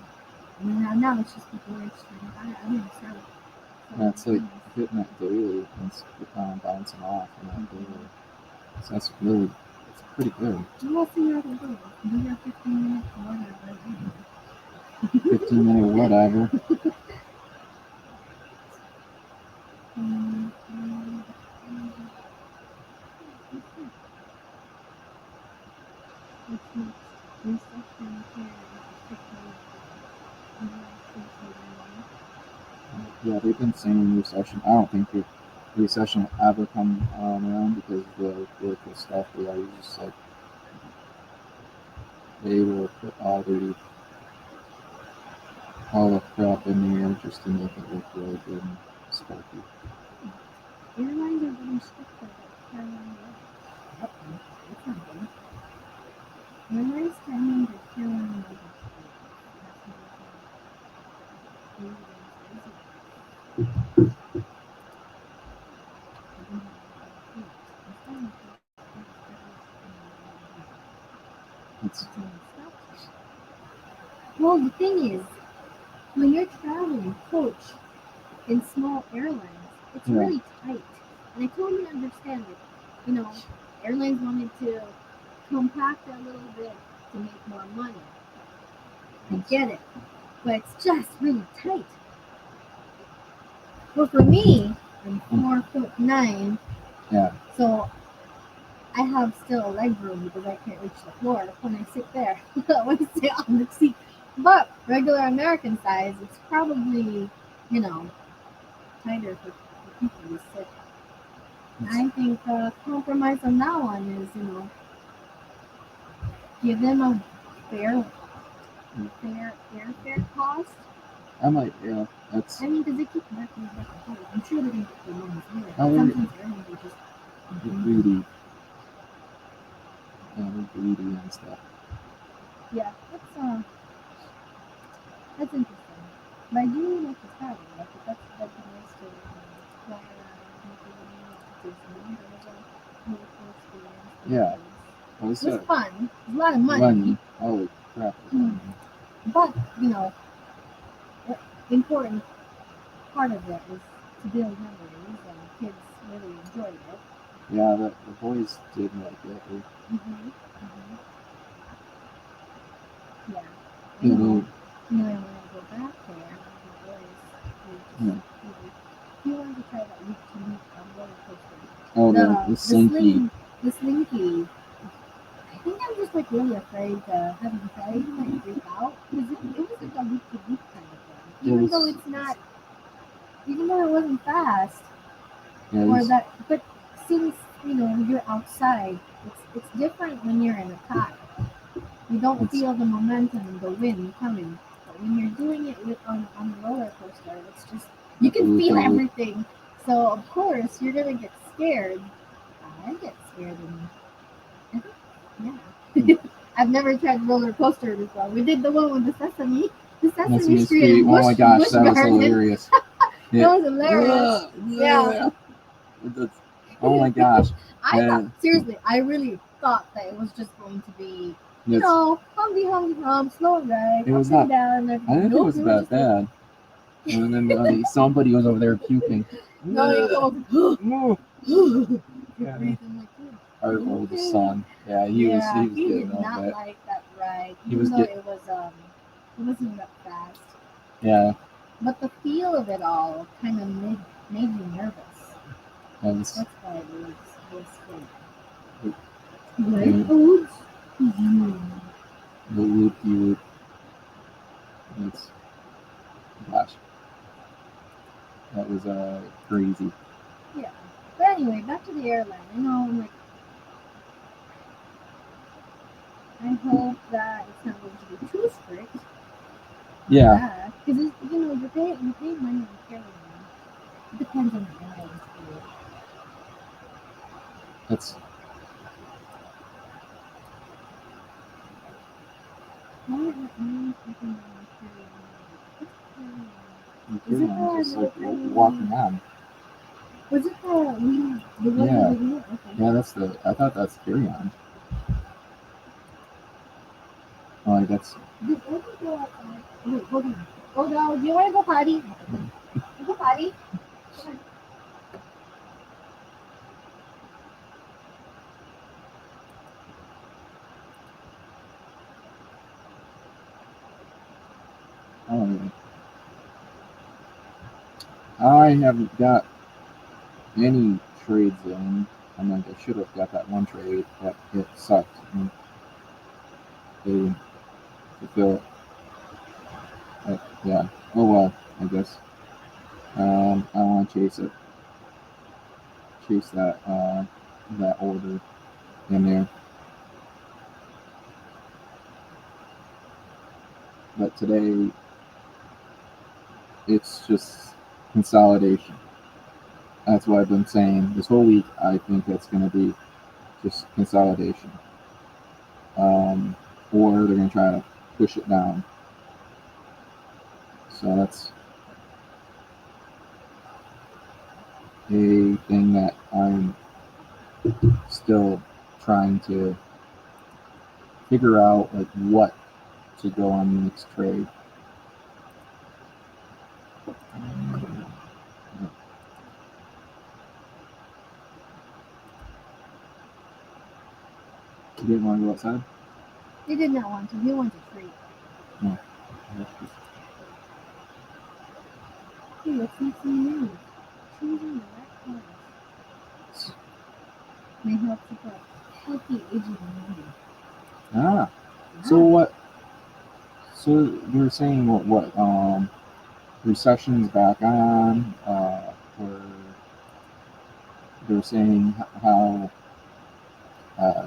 And now it's just people are just trying to buy it. I mean, sell it. Yeah, it's like hitting that daily and it's bouncing off in that daily. So that's really, it's pretty good. We'll see how it goes. Do your 15 minutes, whatever. 15-minute whatever. Yeah, they've been saying recession. I don't think the recession will ever come around because of the political stuff. They always just like they will put all the crap in there just to make it look really good and spiky. Airlines are getting stricter about carrying luggage. That's not good. Airlines timing their carrying luggage. It's Well, the thing is, when you're traveling coach in small airlines, it's really tight. And I totally understand it. You know, airlines wanted to compact it a little bit to make more money. I get it. But it's just really tight. Well, for me, I'm 4'9". yeah. So I have still a leg room because I can't reach the floor when I sit there. I want to sit on the seat. But regular American size, it's probably, you know, tighter for people to sit. I think compromise on that one is, give them a fair, airfare cost. I might, yeah. That's I mean, because they keep back and forth. I'm sure they're going to get the loans here. Oh, Sometimes airlines are just greedy. Yeah, they're greedy and stuff. Yeah, that's interesting. But I do like to travel. Like that'd be nice to fly around, make a little Disney, have a wonderful experience for Yeah. the kids. Well, It was fun. It was a lot of money. Holy crap. But important part of it is to build memories, and kids really enjoyed it. Yeah, the boys did like it. Mm-hmm. Yeah. I You know. know, I want to go back there. The boys were just he wanted to try that week to week roller coaster. oh, the Slinky. The Slinky. I think I'm just like really afraid to having tried might freak out because it was like a week to week kind of thing. Even though it's not, even though it wasn't fast, Yeah, or that, but since you're outside, it's different when you're in a car. You don't feel the momentum and the wind coming. But when you're doing it on a roller coaster, it's just you can feel everything. So of course you're gonna get scared. I get scared, and yeah. I've never tried roller coaster before. We did the one with the Sesame Street. Oh my gosh, that was Garden. hilarious. That was hilarious. Yeah. Oh my gosh. I thought, seriously, I really thought that it was just going to be, hum, slow ride, it was up not, and down. I didn't think it was that bad. And then somebody was over there puking. Our oldest son. Yeah, he was he getting did all not that. like that ride, He was it wasn't that fast. Yeah. But the feel of it all kind of made me nervous. That's why it was scary. Right, foods? The loop. It's, gosh. That was crazy. Yeah. But anyway, back to the airline. I hope that it's not going to be too strict. Yeah. Because you pay money on carrying. It depends on the airline too. That's. Carry-on is just like walking on. Was it the Yeah. Okay. Yeah, I thought that's carry-on. Oh, that's. Did Eddie go outside? Wait, hold on. Oh no, do you want to go potty? Go potty? Come on. Oh, I haven't got any trades in. I'm like, I should have got that one trade, but it sucked. And they didn't fulfill it. But, yeah. Oh well, I guess. I want to chase it. Chase that order in there. But today, it's just consolidation. That's what I've been saying this whole week. I think it's going to be just consolidation, or they're going to try to push it down. So that's a thing that I'm still trying to figure out, like what to go on the next trade. You didn't want to go outside? He did not want to. He wanted to treat. No. Hey, let's make some news. Choosing the right colors may help support healthy aging and Ah. So what? So you were saying what recession's back on, or they're saying how uh,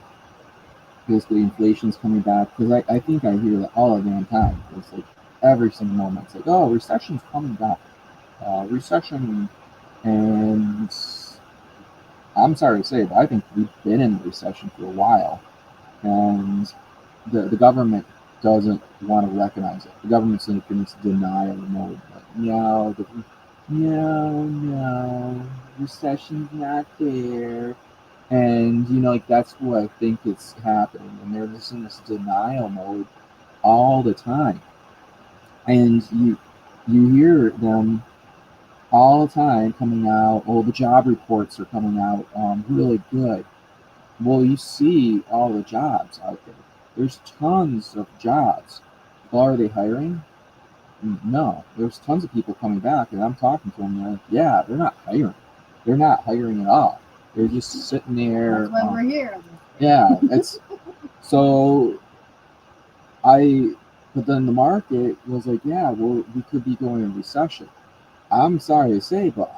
basically inflation's coming back, because I think I hear that all the damn time. It's like every single moment. It's like, oh, recession's coming back. Recession, and I'm sorry to say, but I think we've been in a recession for a while, and the government doesn't want to recognize it. The government's in this denial mode. Like, no, no, recession's not there. And like that's what I think is happening, and they're just in this denial mode all the time. And you hear them all the time coming out. Oh, the job reports are coming out really good. Well, you see all the jobs out there. There's tons of jobs. Well, are they hiring? No. There's tons of people coming back, and I'm talking to them. They're like, yeah, they're not hiring. They're not hiring at all. They're just sitting there. That's why we're here. Yeah, it's so I. But then the market was like, yeah, well, we could be going in recession. I'm sorry to say, but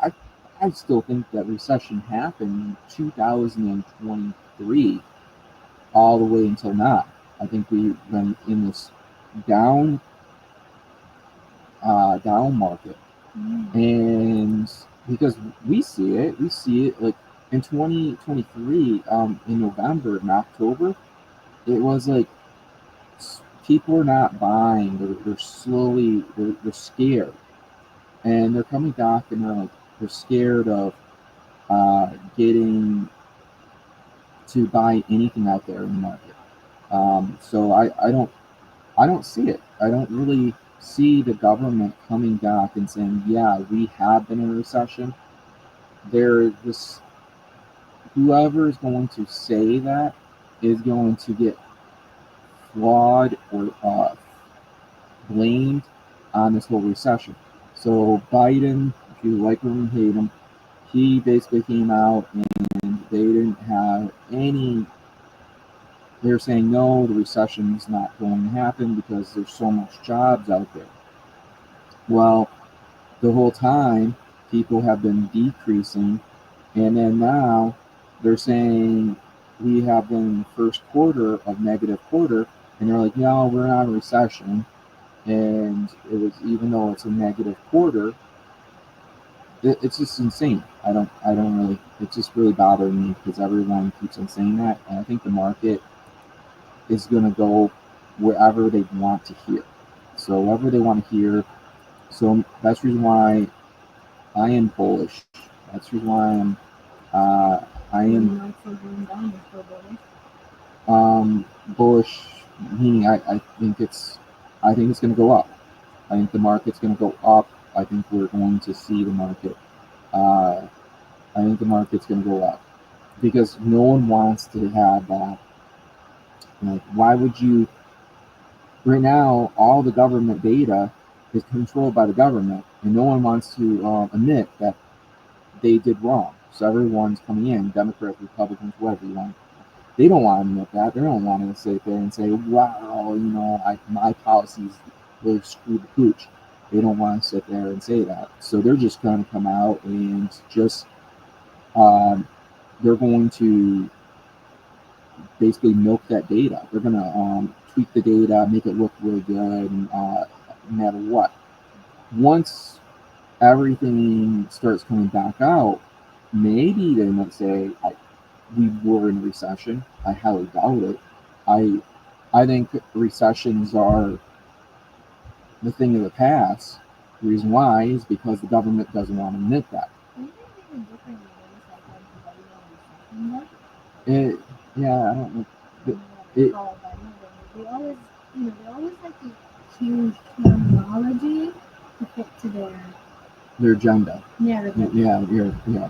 I still think that recession happened in 2023 all the way until now. I think we've been in this down down market, and because we see it like in 2023 in November and October, it was like people are not buying. They're slowly they're scared, and they're coming back, and they're scared of getting to buy anything out there in the market. So I don't see it. I don't really see the government coming back and saying, yeah, we have been in a recession. There this Whoever is going to say that is going to get flawed or blamed on this whole recession. So Biden, if you like him or hate him, he basically came out and they didn't have any. They're saying no, the recession is not going to happen because there's so much jobs out there. Well, the whole time people have been decreasing, and then now they're saying we have been in the first quarter of negative quarter, and they're like, no, we're not in a recession. And it was, even though it's a negative quarter, it's just insane. I don't really, it's just really bothering me because everyone keeps on saying that, and I think the market is going to go wherever they want to hear. So wherever they want to hear. So that's the reason why I am bullish. That's the reason why uh, I am bullish. Meaning I think it's going to go up. I think the market's going to go up. I think we're going to see the market. Uh, I think the market's going to go up because no one wants to have that. Like, why would you? Right now, all the government data is controlled by the government, and no one wants to admit that they did wrong. So everyone's coming in, Democrats, Republicans, whatever you want. They don't want to admit that. They don't want to sit there and say, "Wow, my policies really screwed the pooch." They don't want to sit there and say that. So they're just going to come out and just um, they're going to basically milk that data. They're going to tweak the data, make it look really good, and no matter what. Once everything starts coming back out, maybe they might say we were in a recession. I highly doubt it. I I think recessions are the thing of the past. The reason why is because the government doesn't want to admit that. It, yeah, I don't know. It, They always, they always like to change terminology to fit to their agenda. narrative. Yeah.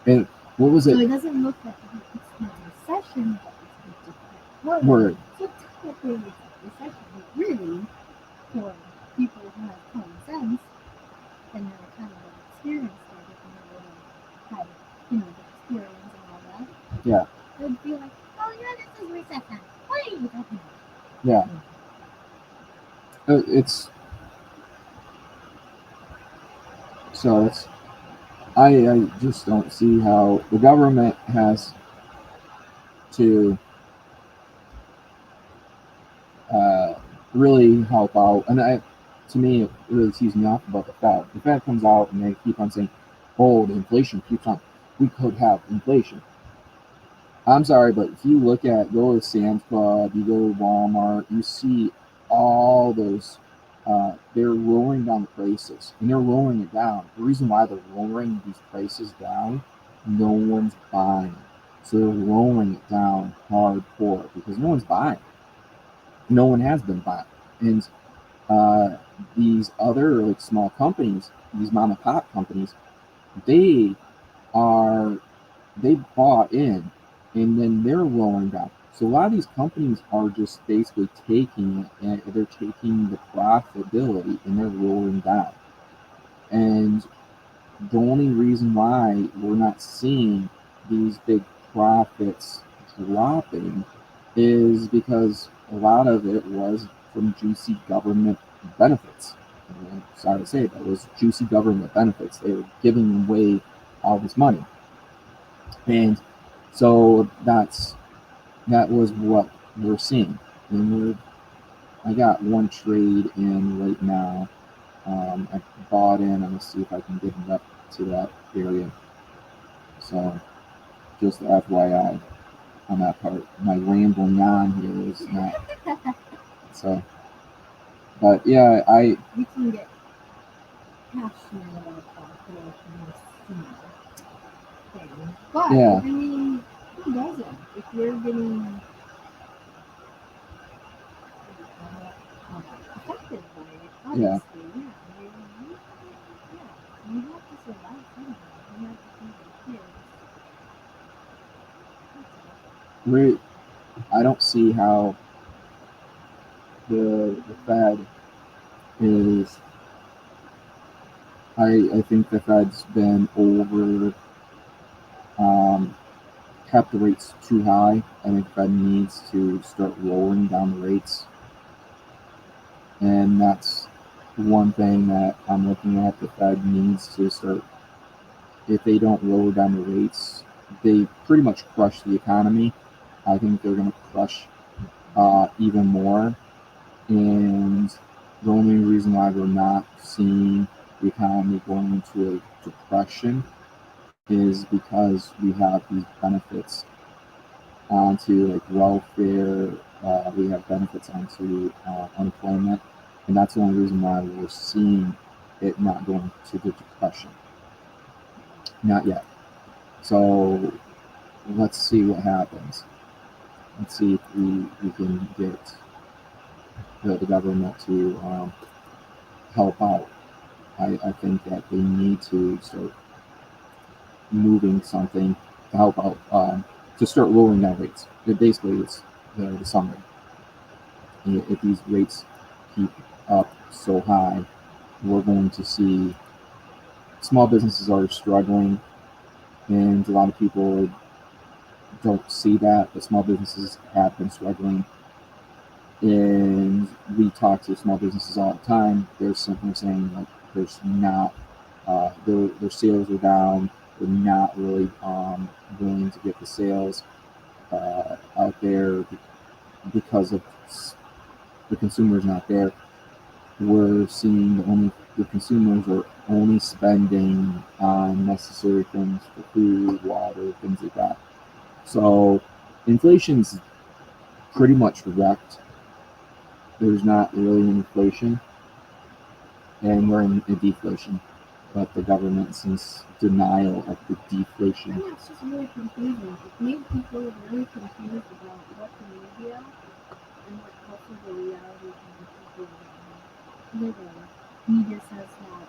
And what was it? So it doesn't look like it's not a recession, but it's a different word. So technically it's a recession, but really, for people who have common sense and have kind of experienced everything and had, the experience and all that, Yeah. they'd be like, oh yeah, this is recession. What are you talking about? Yeah. It's so I just don't see how the government has to uh, really help out. And to me, it really tees me off about the Fed. The Fed comes out and they keep on saying, "Oh, the inflation keeps on. We could have inflation." I'm sorry, but if you look at go to Sam's Club, you go to Walmart, you see all those. They're lowering down the prices, and they're lowering it down. The reason why they're lowering these prices down, no one's buying, so they're lowering it down hardcore because no one's buying. No one has been buying, and uh, these other like small companies, these mom and pop companies, they are they bought in and then they're rolling down. So a lot of these companies are just basically taking it and they're taking the profitability and they're rolling down. And the only reason why we're not seeing these big profits dropping is because a lot of it was from juicy government benefits. Sorry to say, but it was juicy government benefits. They were giving away all this money. And so that was what we're seeing. And I got one trade in right now. I bought in. I'm gonna see if I can get it up to that area. So just FYI on that part. My rambling on here is not so. But yeah, You can get passionate about that whole consumer thing. But yeah, I mean, who doesn't? If you're getting affected by it, yeah. obviously, yeah. Yeah, you have to survive somehow. You have to feed your kids. That's all. We I don't see how the Fed is. I think the Fed's been over um, kept the rates too high. I think the Fed needs to start lowering down the rates, and that's one thing that I'm looking at. The Fed needs to start. If they don't lower down the rates, they pretty much crush the economy. I think they're going to crush even more. And the only reason why we're not seeing the economy going into a depression is because we have these benefits onto like welfare. We have benefits onto unemployment, and that's the only reason why we're seeing it not going to the depression. Not yet. So let's see what happens. Let's see if we can get the government to help out. I think that they need to start moving something to help out to start lowering down rates. It basically, it's the summary. If these rates keep up so high, we're going to see small businesses are struggling, and a lot of people don't see that, but small businesses have been struggling. And we talk to small businesses all the time. They're simply saying like there's not their sales are down. They're not really willing to get the sales out there because of the consumers not there. We're seeing the consumers are only spending on necessary things for food, water, things like that. So inflation's pretty much wrecked. There's not really inflation, and we're in a deflation. But the government seems denial of the And deflation. it's just really confusing. It made people really confused about what the media and what also the reality of the people live in. Media says that,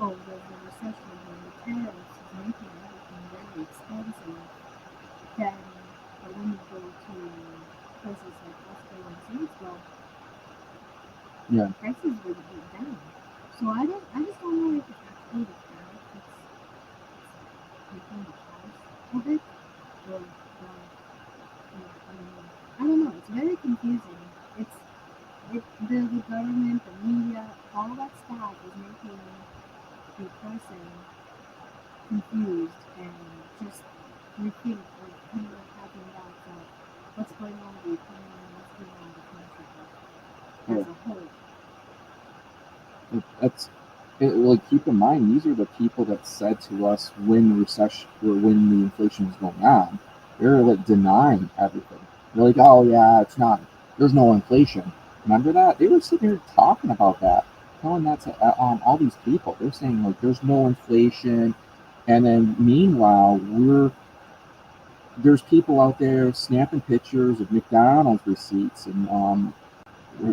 oh, there's a recession and the tariffs is making everything very expensive. Then, but when you go to places like Costco and Sam's Club, Yeah, prices were down. So I just don't know if it's actually the tariff that's making the price of it, or I don't know. It's very confusing. The government, the media, all that stuff is making the person. confused and just rethink, like kind of like having doubts of what's going on with the economy, what's going on with the country as a whole. That's it, like keep in mind these are the people that said to us when the recession or when the inflation was going on, they're like denying everything. They're like, oh yeah, it's not. There's no inflation. Remember that they were sitting here talking about that, telling that to all these people. They're saying like there's no inflation, and then meanwhile there's people out there snapping pictures of McDonald's receipts and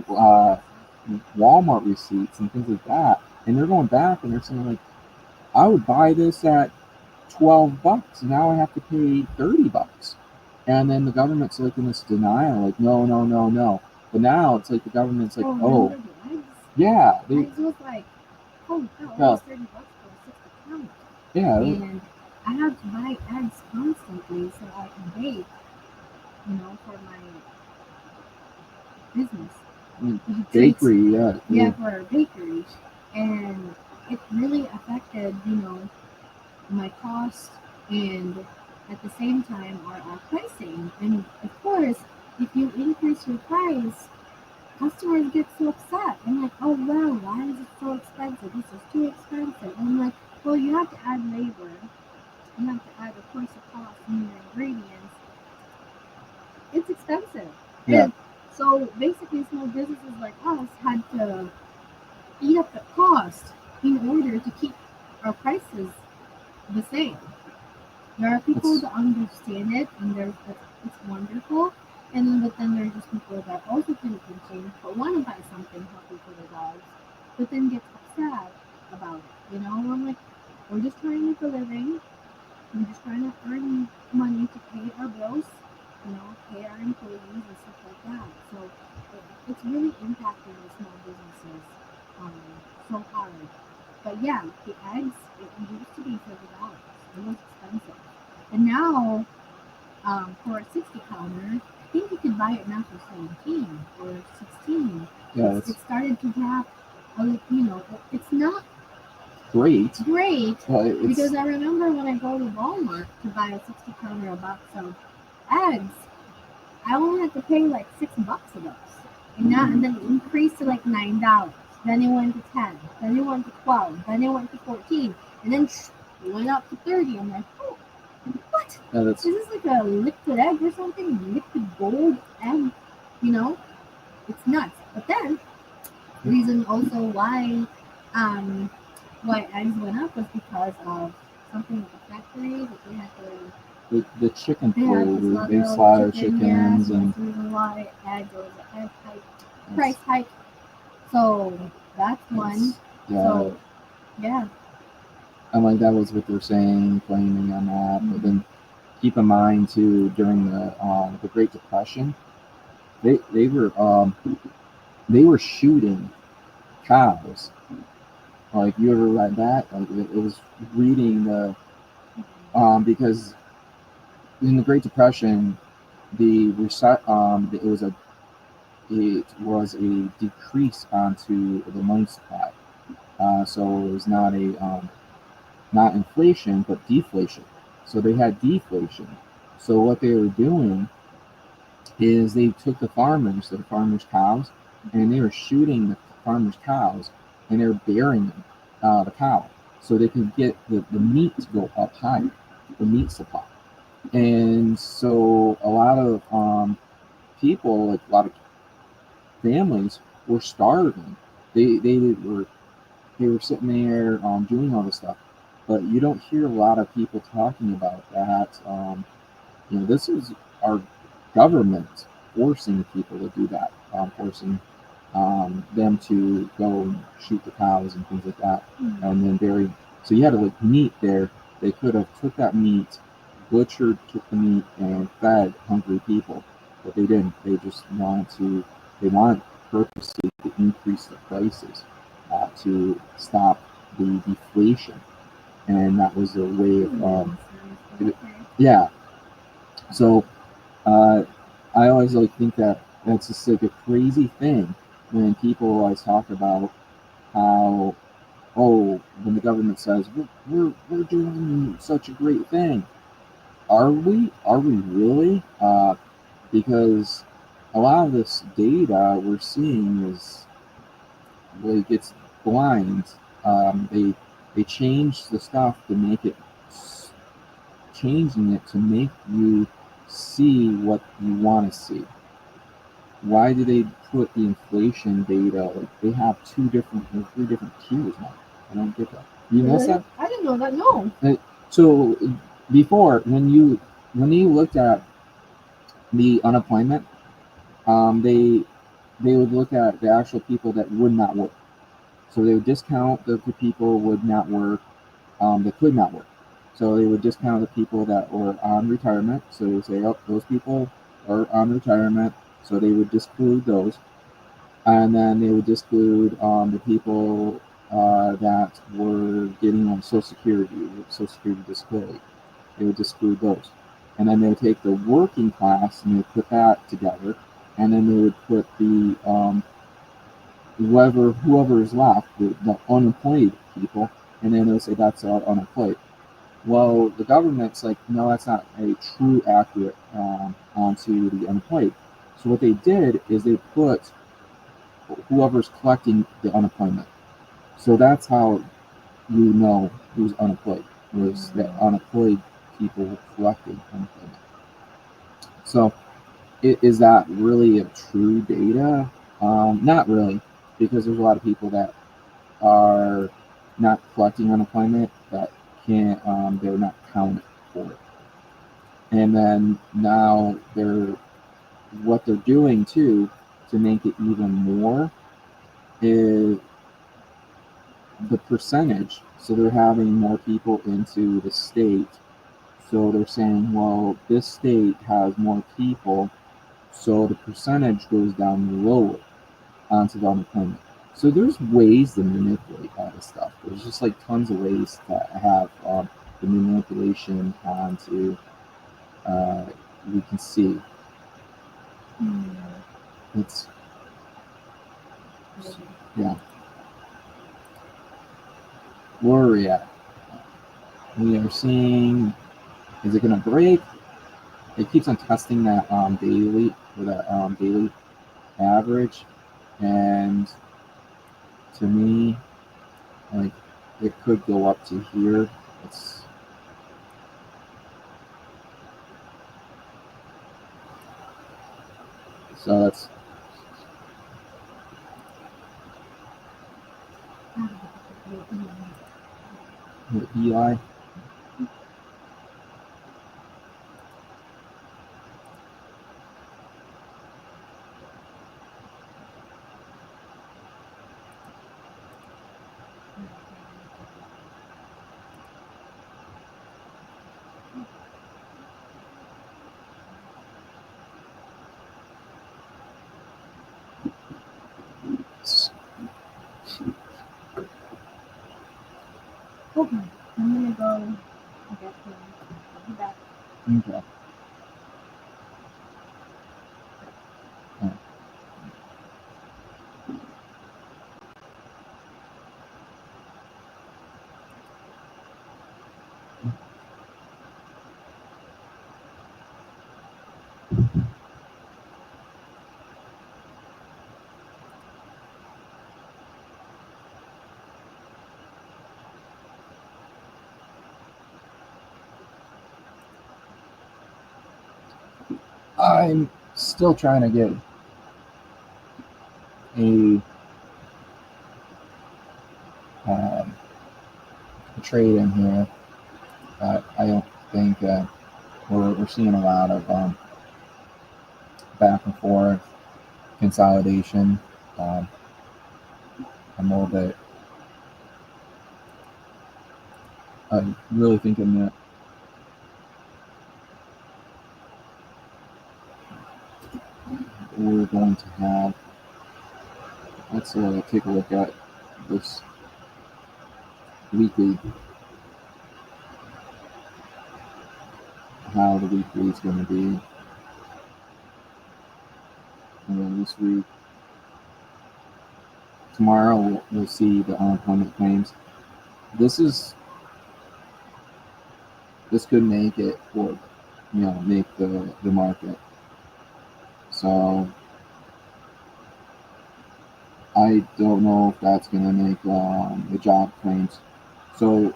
uh, Walmart receipts and things like that, and they're going back and they're saying like, I would buy this at $12, and now I have to pay $30. And then the government's like in this denial, like no, no, no, no. But now it's like the government's like, oh, remember the eggs? yeah, Eggs was like, holy cow, yeah, almost $30 for a 60 pound. yeah, And I have to buy eggs constantly so I can bake, for my business. bakery, yeah, Yeah, for our bakery. And it really affected, my cost and at the same time our pricing. And of course, if you increase your price, customers get so upset. I'm like, oh wow, why is it so expensive? This is too expensive. And I'm like, well, you have to add labor. You have to add, of course, the cost in your ingredients. It's expensive. yeah. And so basically, small businesses like us had to eat up the cost in order to keep our prices the same. There are people that understand it, and it's wonderful. And then, but then there's just people that also think and change, but want to buy something healthy for their dogs, but then get upset about it. I'm like, we're just trying to make a living. We're just trying to earn money to pay our bills, pay our employees and stuff like that. So it's really impacting the small businesses um, so hard. But yeah, the eggs, it used to be $30. It was expensive. And now, for a 60 pounder, I think you could buy it now for 17 or 16. Yeah, it started to drop. It's not great. Because I remember when I go to Walmart to buy a 60 pounder, a box of eggs, I only had to pay like $6 a box. And then it increased to like $9. Then it went to 10. Then it went to 12. Then it went to 14. And then it went up to 30. I'm like, oh, what? Is this like a liquid egg or something? Liquid gold egg? It's nuts. But then, the reason also why eggs went up was because of something with the factory that they had to. The chicken flavor, they slaughter chickens, and that's the reason why there was an egg hike, price hike. So that's one. Yeah. So yeah. And like that was what they're saying, claiming on that. But then keep in mind too, during the Great Depression, they were shooting cows. Like you ever read that? Like it was reading the because in the Great Depression, it was a decrease onto the money supply. So it was not inflation but deflation. So they had deflation. So what they were doing is they took the farmers' cows, and they were shooting the farmers' cows, and they were burying them, the cow, so they could get the meat to go up higher, the meat supply. And so a lot of people, like a lot of families, were starving. They were sitting there doing all this stuff, but you don't hear a lot of people talking about that. This is our government forcing people to do that, forcing them to go and shoot the cows and things like that, and then bury. So you had to like meat there. They could have took that meat, took the meat, and fed hungry people, but they didn't. They just wanted to. They wanted purposely to increase the prices to stop the deflation, and that was a way of yeah. So I always like think that that's just like a crazy thing when people always talk about how oh, when the government says we're doing such a great thing, are we? Are we really? Because a lot of this data we're seeing is like it's blind. They change the stuff to make it changing it to make you see what you want to see. Why do they put the inflation data? Like they have two different or three different tiers now. I don't get that. You notice Really? that? I didn't know that. No. So before, when you looked at the unemployment, they would look at the actual people that would not work. So they would discount the people would not work, that could not work. So they would discount the people that were on retirement. So they would say, oh, those people are on retirement. So they would disclude those. And then they would disclude the people that were getting on Social Security disability. They would disclude those. And then they would take the working class and they would put that together. And then they would put the whoever is left, the unemployed people, and then they'll say that's unemployed. Well, the government's like, no, that's not a true accurate onto the unemployed. So what they did is they put whoever's collecting the unemployment. So that's how you know who's unemployed, was the unemployed people collecting unemployment. So is that really a true data? Not really, because there's a lot of people that are not collecting unemployment that can't they're not counted for it. And then now they're what they're doing too to make it even more is the percentage. So they're having more people into the state. So they're saying, well, this state has more people, so the percentage goes down lower onto the unemployment. So there's ways to manipulate all this stuff. There's just like tons of ways to have the manipulation onto uh, we can see it's yeah. Where are we at? We are seeing is it going to break? It keeps on testing that daily or that daily average, and to me, like it could go up to here. It's so that's Eli. Okay. I'm gonna go get him. I'll be back. Okay. I'm still trying to get a, um, a trade in here. I don't think we're seeing a lot of back and forth consolidation. Um, I'm a little bit really thinking that we're going to have. Let's take a look at this weekly, how the weekly is going to be. And then this week, tomorrow we'll see the unemployment claims. this is this could make it or make the market. So I don't know if that's gonna make the job claims. So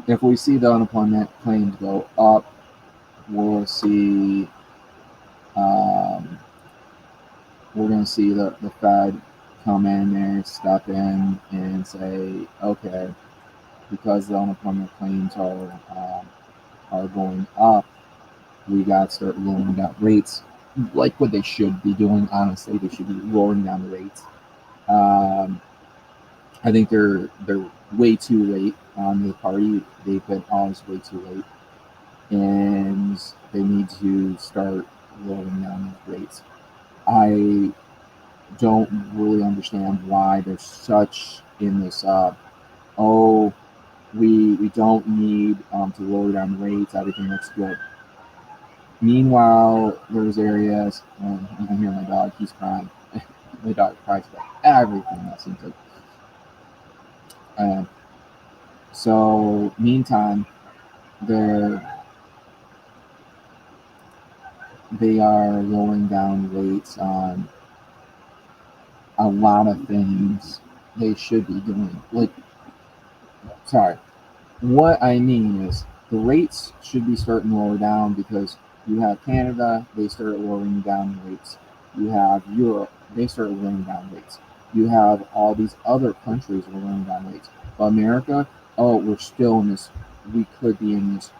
if we see the unemployment claims go up, we'll see um, we're going to see the Fed come in there, step in, and say, okay, because the unemployment claims are going up, we got to start lowering down rates, like what they should be doing. Honestly, they should be lowering down the rates. Um, I think they're way too late on the party. They've been always way too late, and they need to start lowering down those rates. I don't really understand why there's such in this. Oh, we don't need to lower down the rates. Everything looks good. Meanwhile, there's areas, and you can hear my dog. He's crying. My dog cries about everything. That seems like. Uh, so, meantime, they're they are lowering down rates on a lot of things they should be doing. Like, sorry, what I mean is the rates should be starting to lower down because you have Canada, they start lowering down rates. You have Europe, they start lowering down rates. You have all these other countries lowering down rates. But America, oh, we're still in this. We could be in this.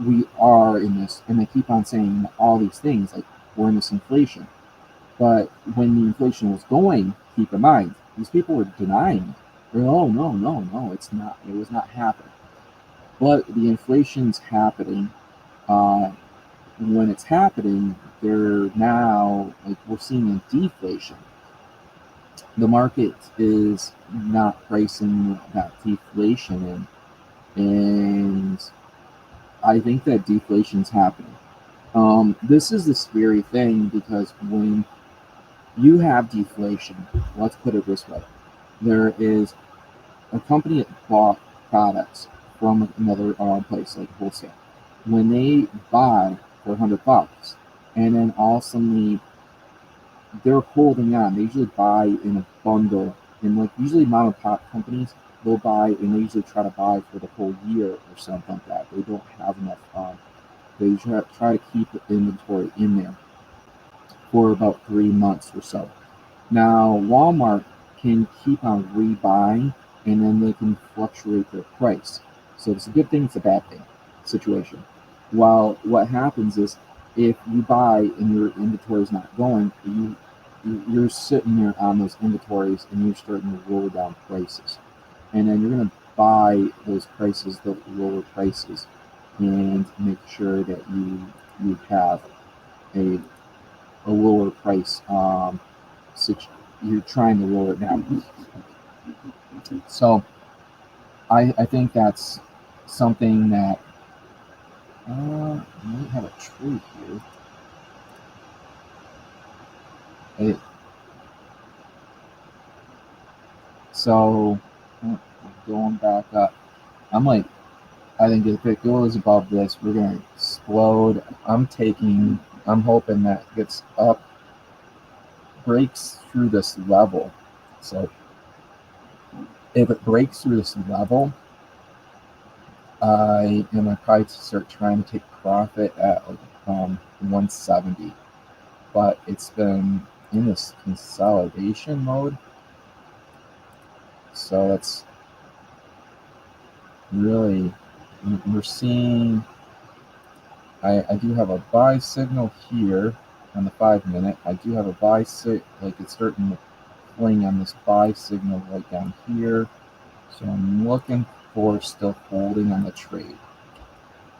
We are in this, and they keep on saying all these things like we're in this inflation. But when the inflation was going, keep in mind these people were denying it. They're oh no no no, it's not. It was not happening. But the inflation's happening. Uh, when it's happening, they're now like we're seeing a deflation. The market is not pricing that deflation in, and I think that deflation's happening. This is the scary thing because when you have deflation, let's put it this way: there is a company that bought products from another place, like wholesale. When they buy for $100, and then all suddenly they're holding on. They usually buy in a bundle, and like usually mom and pop companies, they'll buy and they usually try to buy for the whole year or something like that. They don't have enough. They try to keep the inventory in there for about 3 months or so. Now, Walmart can keep on rebuying and then they can fluctuate their price. So it's a good thing, it's a bad thing situation. While what happens is if you buy and your inventory is not going, you're sitting there on those inventories and you're starting to lower down prices. And then you're going to buy those prices, the lower prices, and make sure that you have a, a lower price you're trying to lower it down. So I think that's something that I might have a tree here. It, so going back up, I'm like, I think if it goes above this, we're gonna explode. I'm hoping that gets up, breaks through this level. So if it breaks through this level, I am gonna probably start trying to take profit at like 170. But it's been in this consolidation mode. So that's really, we're seeing, I do have a buy signal here on the 5 minute. I do have a buy like it's starting to fling on this buy signal right down here. So I'm looking for still holding on the trade.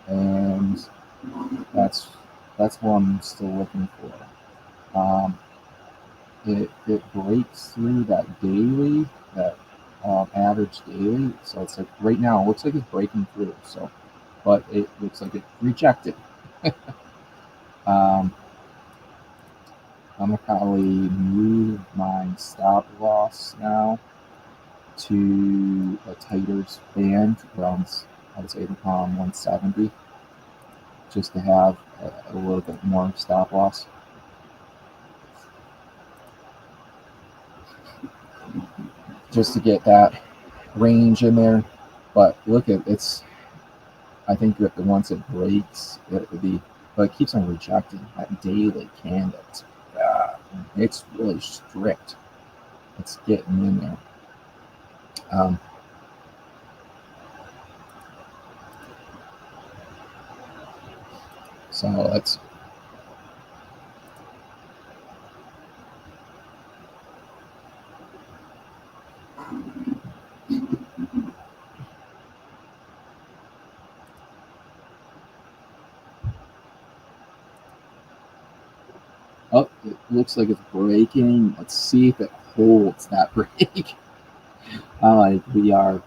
And that's that's what I'm still looking for. It breaks through that daily, that average daily. So it's like right now, it looks like it's breaking through. So, but it looks like it rejected. um, I'm gonna probably move my stop loss now to a tighter band around, I would say, 170, just to have a little bit more stop loss. Just to get that range in there. But look at it's. I think that once it breaks, it would be. But it keeps on rejecting that daily candle. It's really strict. It's getting in there. So let's. Oh, it looks like it's breaking. Let's see if it holds that break. We are.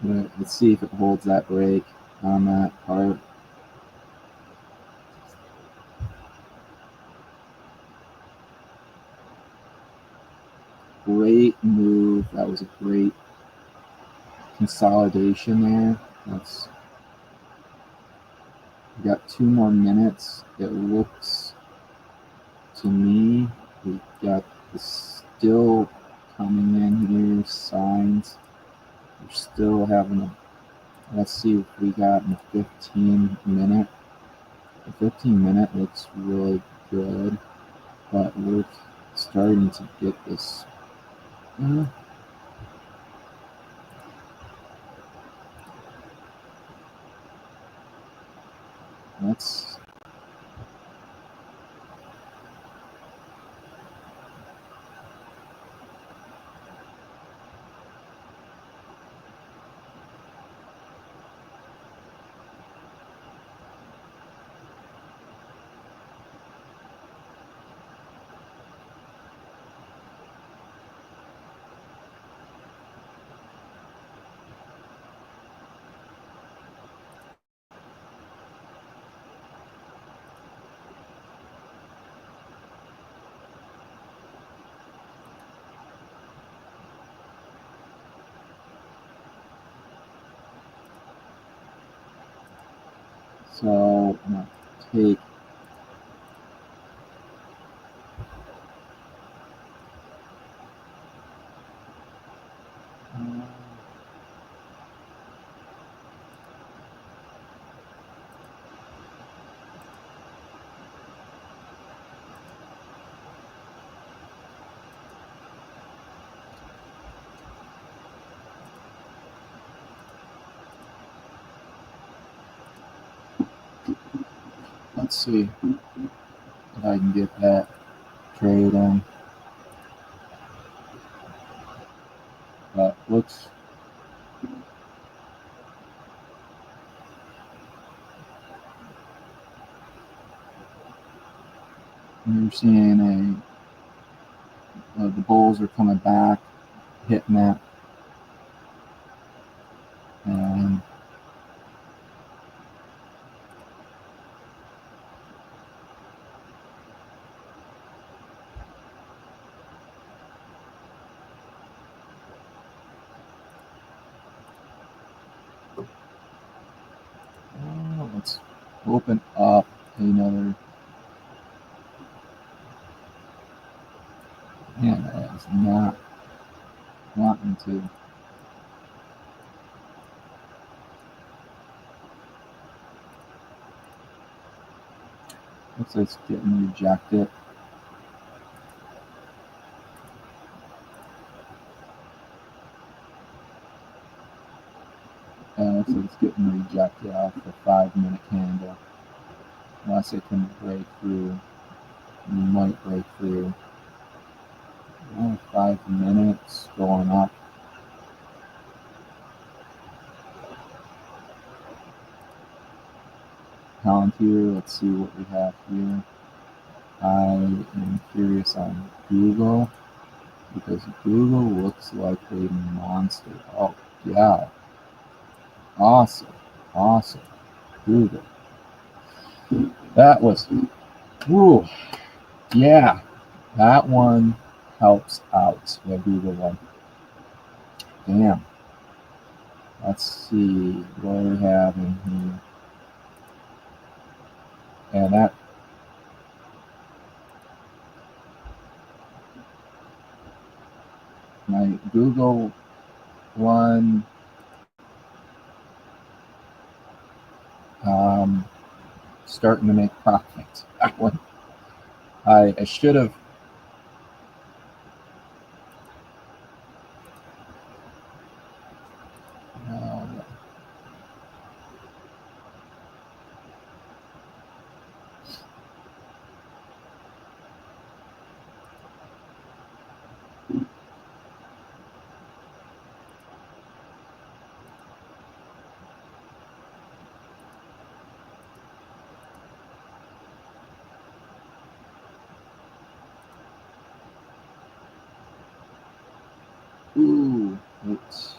Let's see if it holds that break on that part. Great move. That was a great consolidation there. We got 2 more minutes. It looks to me we got still coming in here signs. We're still having a. Let's see if we got in a 15-minute. The 15-minute looks really good, but we're starting to get this. Let's. So I'm gonna take. Let's see if I can get that trade in. But looks. You're seeing the bulls are coming back, hitting that, and let's open up another. Man, that is not wanting to. Looks like it's getting rejected. Looks like it's getting rejected off the 5-minute candle. Unless it can break through. It might break through. 5 minutes going up. Palantir, let's see what we have here. I am curious on Google because Google looks like a monster. Oh, yeah. Awesome. Google. That was, whew, yeah, that one helps out the Google one. Damn. Let's see what we have in here. And that my Google one um, starting to make profit. That one I should have. Um, ooh, it's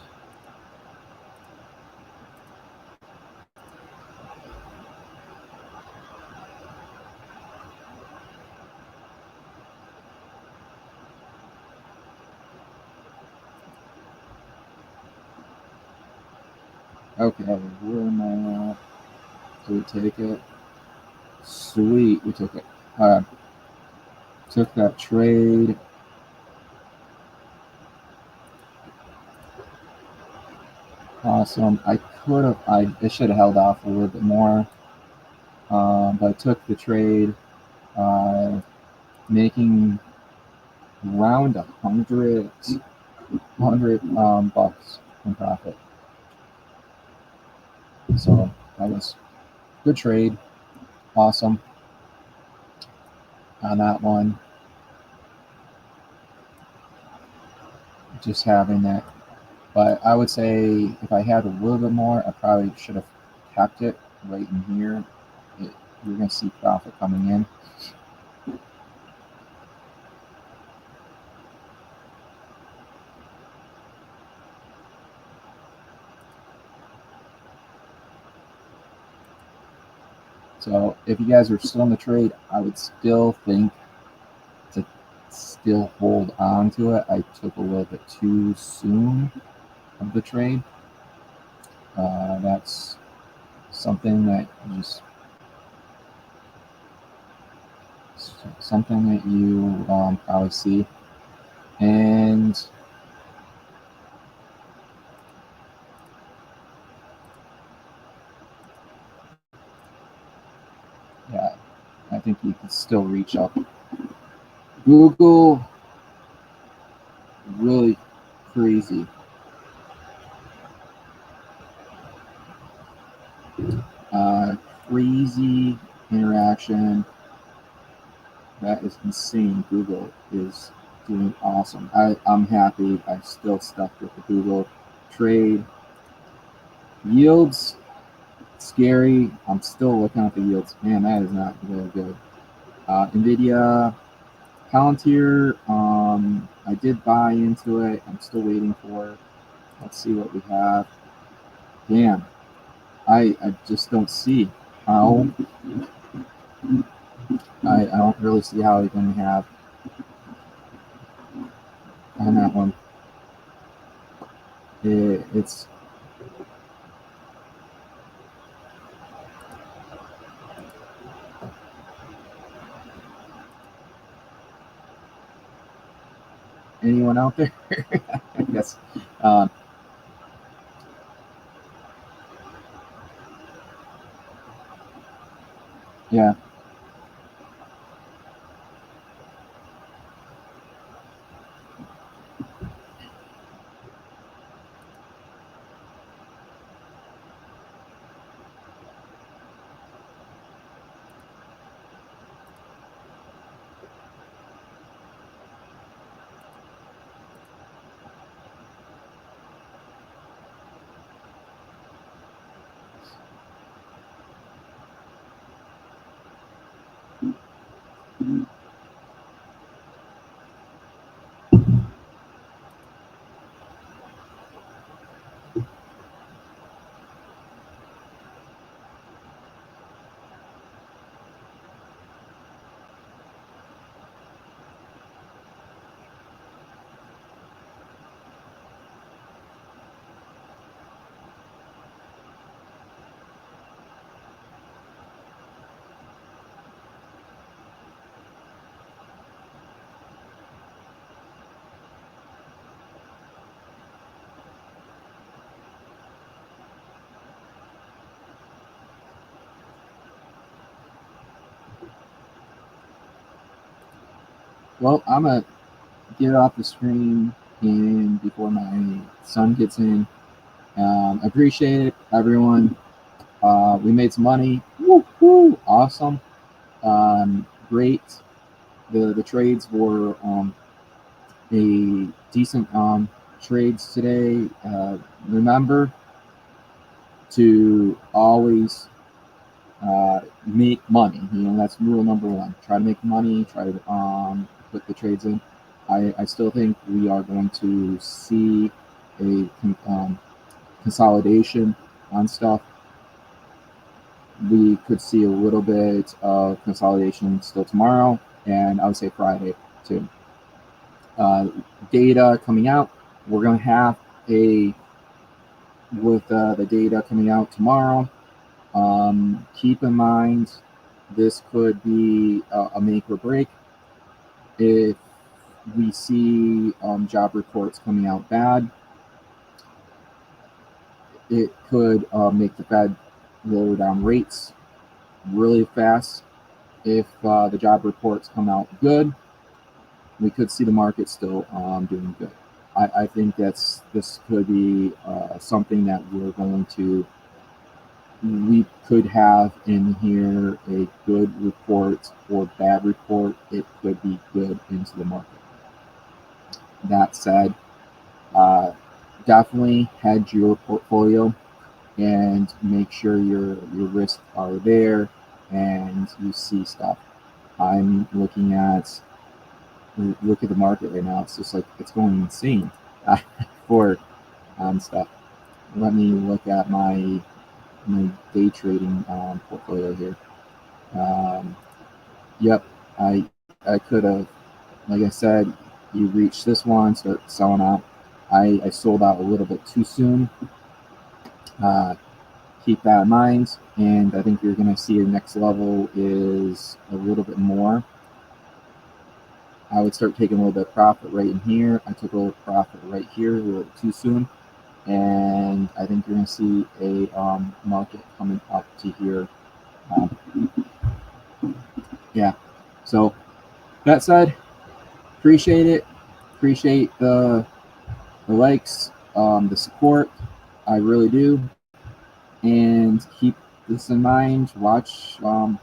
okay. Where am I at? Do we take it? Sweet, we took it. Took that trade. Awesome. I could have. I should have held off a little bit more. But I took the trade, making around 100 bucks in profit. So that was good trade. Awesome on that one. Just having that. But I would say if I had a little bit more, I probably should have kept it right in here. You're going to see profit coming in. So if you guys are still in the trade, I would still think to still hold on to it. I took a little bit too soon of the trade. That's something that you probably see. And yeah, I think you can still reach up. Google, really crazy. Crazy interaction. That is insane. Google is doing awesome. I'm happy. I'm still stuck with the Google trade. Yields, scary. I'm still looking at the yields. Man, that is not really good. Nvidia, Palantir, I did buy into it. I'm still waiting for it. Let's see what we have. Damn, I just don't see how. I don't really see how you're going to have on that one. It's anyone out there? I guess. Um, yeah. Well, I'm gonna get off the screen and before my son gets in. I appreciate it, everyone. We made some money. Woo, woo, awesome. Great. The trades were a decent trades today. Remember to always make money. That's rule number one. Try to make money. Try to put the trades in. I still think we are going to see a consolidation on stuff. We could see a little bit of consolidation still tomorrow, and I would say Friday too. Uh, Data coming out. We're going to have a with the data coming out tomorrow. Keep in mind, this could be a make or break. If we see job reports coming out bad, it could make the Fed lower down rates really fast. If the job reports come out good, we could see the market still doing good. I think this could be something that we could have in here a good report or bad report. It could be good into the market. That said, uh, definitely hedge your portfolio and make sure your risks are there and you see stuff. I'm look at the market right now. It's just like it's going insane for stuff. Let me look at my day trading portfolio here. Um, yep, I could have, like I said, you reach this one, start selling out. I sold out a little bit too soon. Uh, Keep that in mind, and I think you're going to see the next level is a little bit more. I would start taking a little bit of profit right in here. I took a little profit right here a little too soon, and I think you're going to see a market coming up to here. Um, yeah. So that said, appreciate it. Appreciate the likes, the support. I really do. And keep this in mind. Watch and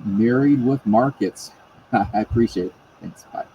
married with markets. I appreciate it. Thanks. Bye.